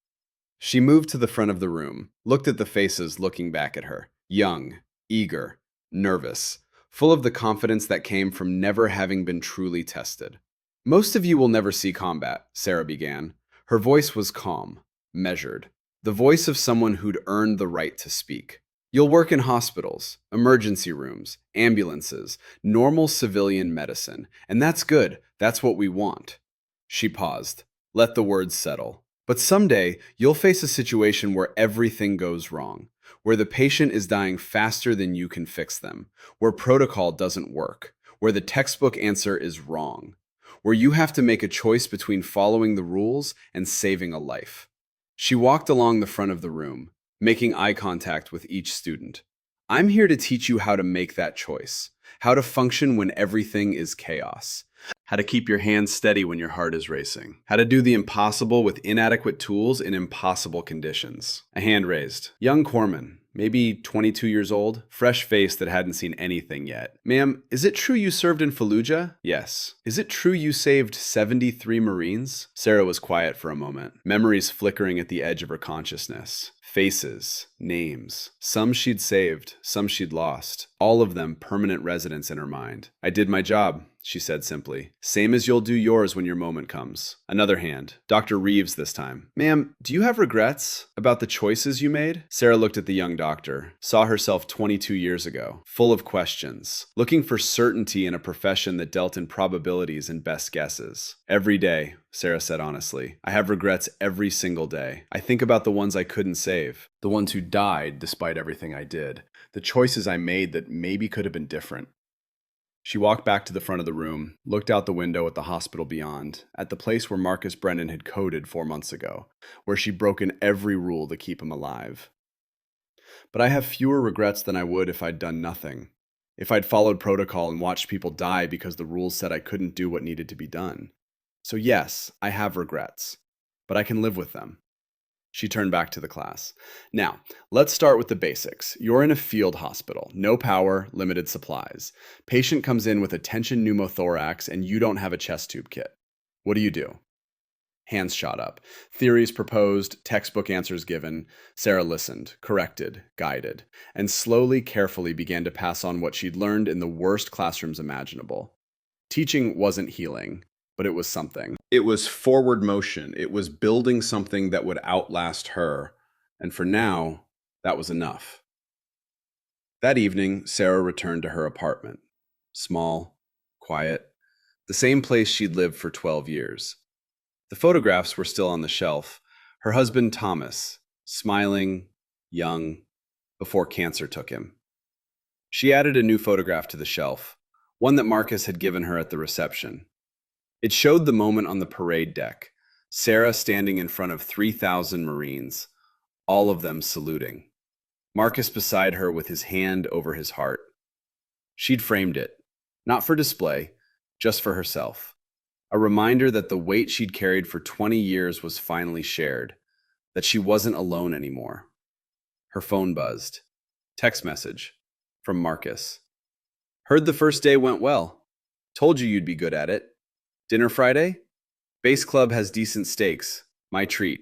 She moved to the front of the room, looked at the faces looking back at her. Young, eager, nervous, full of the confidence that came from never having been truly tested. Most of you will never see combat, Sarah began. Her voice was calm, measured, the voice of someone who'd earned the right to speak. You'll work in hospitals, emergency rooms, ambulances, normal civilian medicine, and that's good. That's what we want. She paused. Let the words settle. But someday, you'll face a situation where everything goes wrong, where the patient is dying faster than you can fix them, where protocol doesn't work, where the textbook answer is wrong, where you have to make a choice between following the rules and saving a life. She walked along the front of the room, making eye contact with each student. I'm here to teach you how to make that choice, how to function when everything is chaos, how to keep your hands steady when your heart is racing, how to do the impossible with inadequate tools in impossible conditions. A hand raised. Young corpsman, maybe 22 years old, fresh face that hadn't seen anything yet. Ma'am, is it true you served in Fallujah? Yes. Is it true you saved 73 Marines? Sarah was quiet for a moment, memories flickering at the edge of her consciousness. Faces, names. Some she'd saved, some she'd lost. All of them permanent residents in her mind. I did my job, she said simply. Same as you'll do yours when your moment comes. Another hand. Dr. Reeves this time. Ma'am, do you have regrets about the choices you made? Sarah looked at the young doctor, saw herself 22 years ago, full of questions, looking for certainty in a profession that dealt in probabilities and best guesses. Every day, Sarah said honestly, I have regrets every single day. I think about the ones I couldn't save, the ones who died despite everything I did, the choices I made that maybe could have been different. She walked back to the front of the room, looked out the window at the hospital beyond, at the place where Marcus Brennan had coded 4 months ago, where she'd broken every rule to keep him alive. But I have fewer regrets than I would if I'd done nothing, if I'd followed protocol and watched people die because the rules said I couldn't do what needed to be done. So yes, I have regrets, but I can live with them. She turned back to the class. Now, let's start with the basics. You're in a field hospital. No power, limited supplies. Patient comes in with a tension pneumothorax and you don't have a chest tube kit. What do? Hands shot up. Theories proposed, textbook answers given. Sarah listened, corrected, guided, and slowly, carefully began to pass on what she'd learned in the worst classrooms imaginable. Teaching wasn't healing, but it was something. It was forward motion. It was building something that would outlast her. And for now, that was enough. That evening, Sarah returned to her apartment. Small, quiet, the same place she'd lived for 12 years. The photographs were still on the shelf. Her husband, Thomas, smiling, young, before cancer took him. She added a new photograph to the shelf, one that Marcus had given her at the reception. It showed the moment on the parade deck, Sarah standing in front of 3,000 Marines, all of them saluting. Marcus beside her with his hand over his heart. She'd framed it, not for display, just for herself. A reminder that the weight she'd carried for 20 years was finally shared, that she wasn't alone anymore. Her phone buzzed. Text message from Marcus. Heard the first day went well. Told you you'd be good at it. Dinner Friday? Base Club has decent steaks. My treat.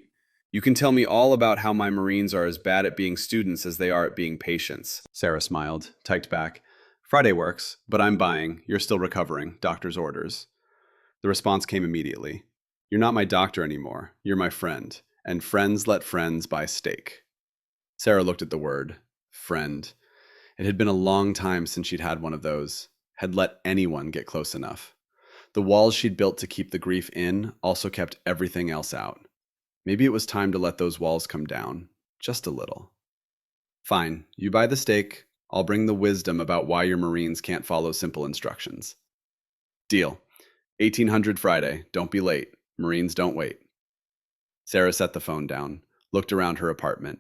You can tell me all about how my Marines are as bad at being students as they are at being patients. Sarah smiled, typed back. Friday works, but I'm buying. You're still recovering. Doctor's orders. The response came immediately. You're not my doctor anymore. You're my friend. And friends let friends buy steak. Sarah looked at the word, friend. It had been a long time since she'd had one of those, had let anyone get close enough. The walls she'd built to keep the grief in also kept everything else out. Maybe it was time to let those walls come down, just a little. Fine, you buy the steak. I'll bring the wisdom about why your Marines can't follow simple instructions. Deal. 1800 Friday. Don't be late. Marines don't wait. Sarah set the phone down, looked around her apartment.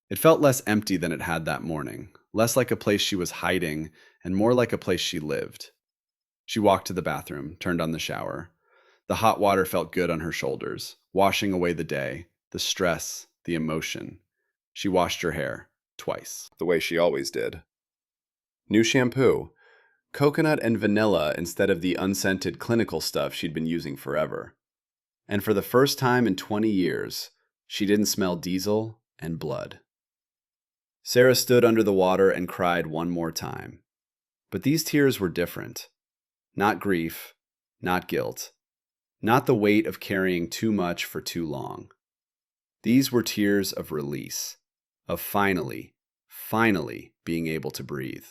It felt less empty than it had that morning, less like a place she was hiding, and more like a place she lived. She walked to the bathroom, turned on the shower. The hot water felt good on her shoulders, washing away the day, the stress, the emotion. She washed her hair, twice, the way she always did. New shampoo, coconut and vanilla instead of the unscented clinical stuff she'd been using forever. And for the first time in 20 years, she didn't smell diesel and blood. Sarah stood under the water and cried one more time. But these tears were different. Not grief, not guilt, not the weight of carrying too much for too long. These were tears of release, of finally finally being able to breathe.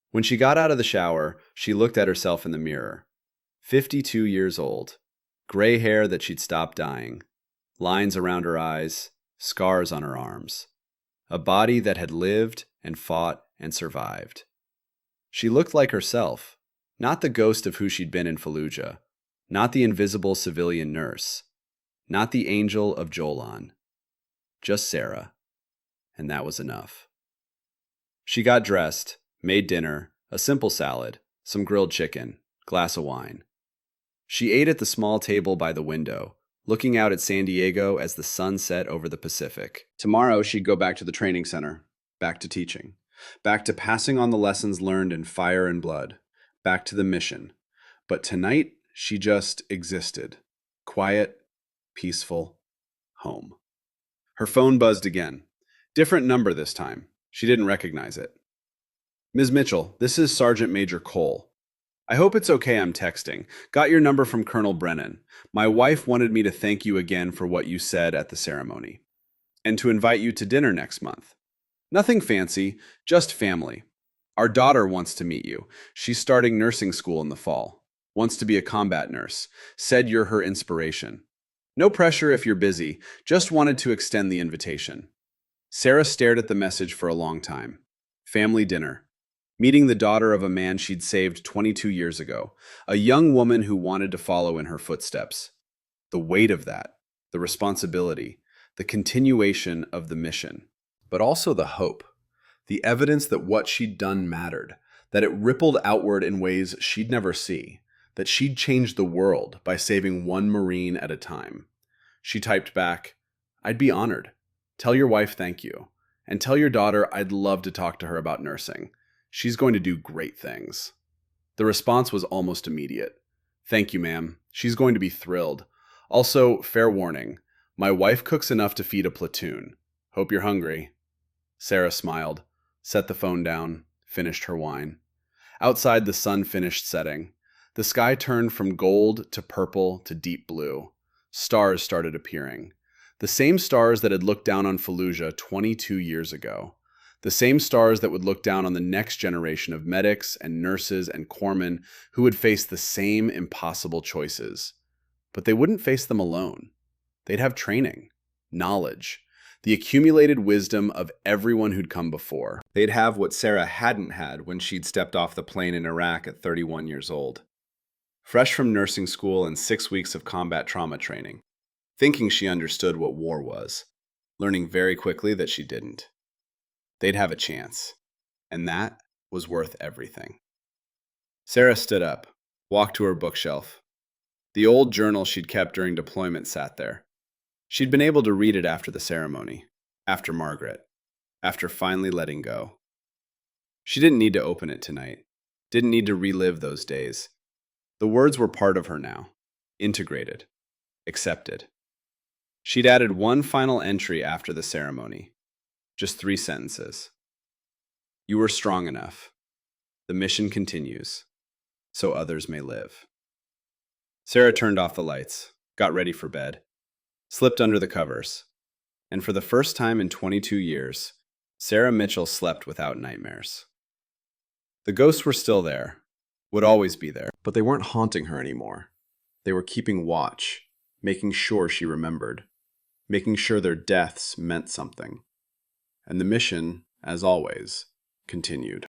When she got out of the shower, she looked at herself in the mirror. 52 years old, gray hair that she'd stopped dyeing, lines around her eyes, scars on her arms, a body that had lived and fought and survived. She looked like herself, not the ghost of who she'd been in Fallujah, not the invisible civilian nurse, not the angel of Jolan, just Sarah, and that was enough. She got dressed, made dinner, a simple salad, some grilled chicken, glass of wine. She ate at the small table by the window, looking out at San Diego as the sun set over the Pacific. Tomorrow, she'd go back to the training center, back to teaching, back to passing on the lessons learned in fire and blood, back to the mission. But tonight, she just existed. Quiet, peaceful, home. Her phone buzzed again. Different number this time. She didn't recognize it. Ms. Mitchell, this is Sergeant Major Cole. I hope it's okay I'm texting. Got your number from Colonel Brennan. My wife wanted me to thank you again for what you said at the ceremony, and to invite you to dinner next month. Nothing fancy, just family. Our daughter wants to meet you. She's starting nursing school in the fall. Wants to be a combat nurse. Said you're her inspiration. No pressure if you're busy, just wanted to extend the invitation. Sarah stared at the message for a long time. Family dinner. Meeting the daughter of a man she'd saved 22 years ago, a young woman who wanted to follow in her footsteps. The weight of that, the responsibility, the continuation of the mission, but also the hope, the evidence that what she'd done mattered, that it rippled outward in ways she'd never see, that she'd changed the world by saving one Marine at a time. She typed back, "I'd be honored. Tell your wife thank you. And tell your daughter I'd love to talk to her about nursing. She's going to do great things." The response was almost immediate. "Thank you, ma'am. She's going to be thrilled. Also, fair warning, my wife cooks enough to feed a platoon. Hope you're hungry." Sarah smiled, set the phone down, finished her wine. Outside, the sun finished setting. The sky turned from gold to purple to deep blue. Stars started appearing. The same stars that had looked down on Fallujah 22 years ago. The same stars that would look down on the next generation of medics and nurses and corpsmen who would face the same impossible choices. But they wouldn't face them alone. They'd have training, knowledge, the accumulated wisdom of everyone who'd come before. They'd have what Sarah hadn't had when she'd stepped off the plane in Iraq at 31 years old. Fresh from nursing school and 6 weeks of combat trauma training, thinking she understood what war was, learning very quickly that she didn't. They'd have a chance, and that was worth everything. Sarah stood up, walked to her bookshelf. The old journal she'd kept during deployment sat there. She'd been able to read it after the ceremony, after Margaret, after finally letting go. She didn't need to open it tonight, didn't need to relive those days. The words were part of her now, integrated, accepted. She'd added one final entry after the ceremony. Just 3 sentences. "You were strong enough. The mission continues, so others may live." Sarah turned off the lights, got ready for bed, slipped under the covers, and for the first time in 22 years, Sarah Mitchell slept without nightmares. The ghosts were still there, would always be there, but they weren't haunting her anymore. They were keeping watch, making sure she remembered, making sure their deaths meant something. And the mission, as always, continued.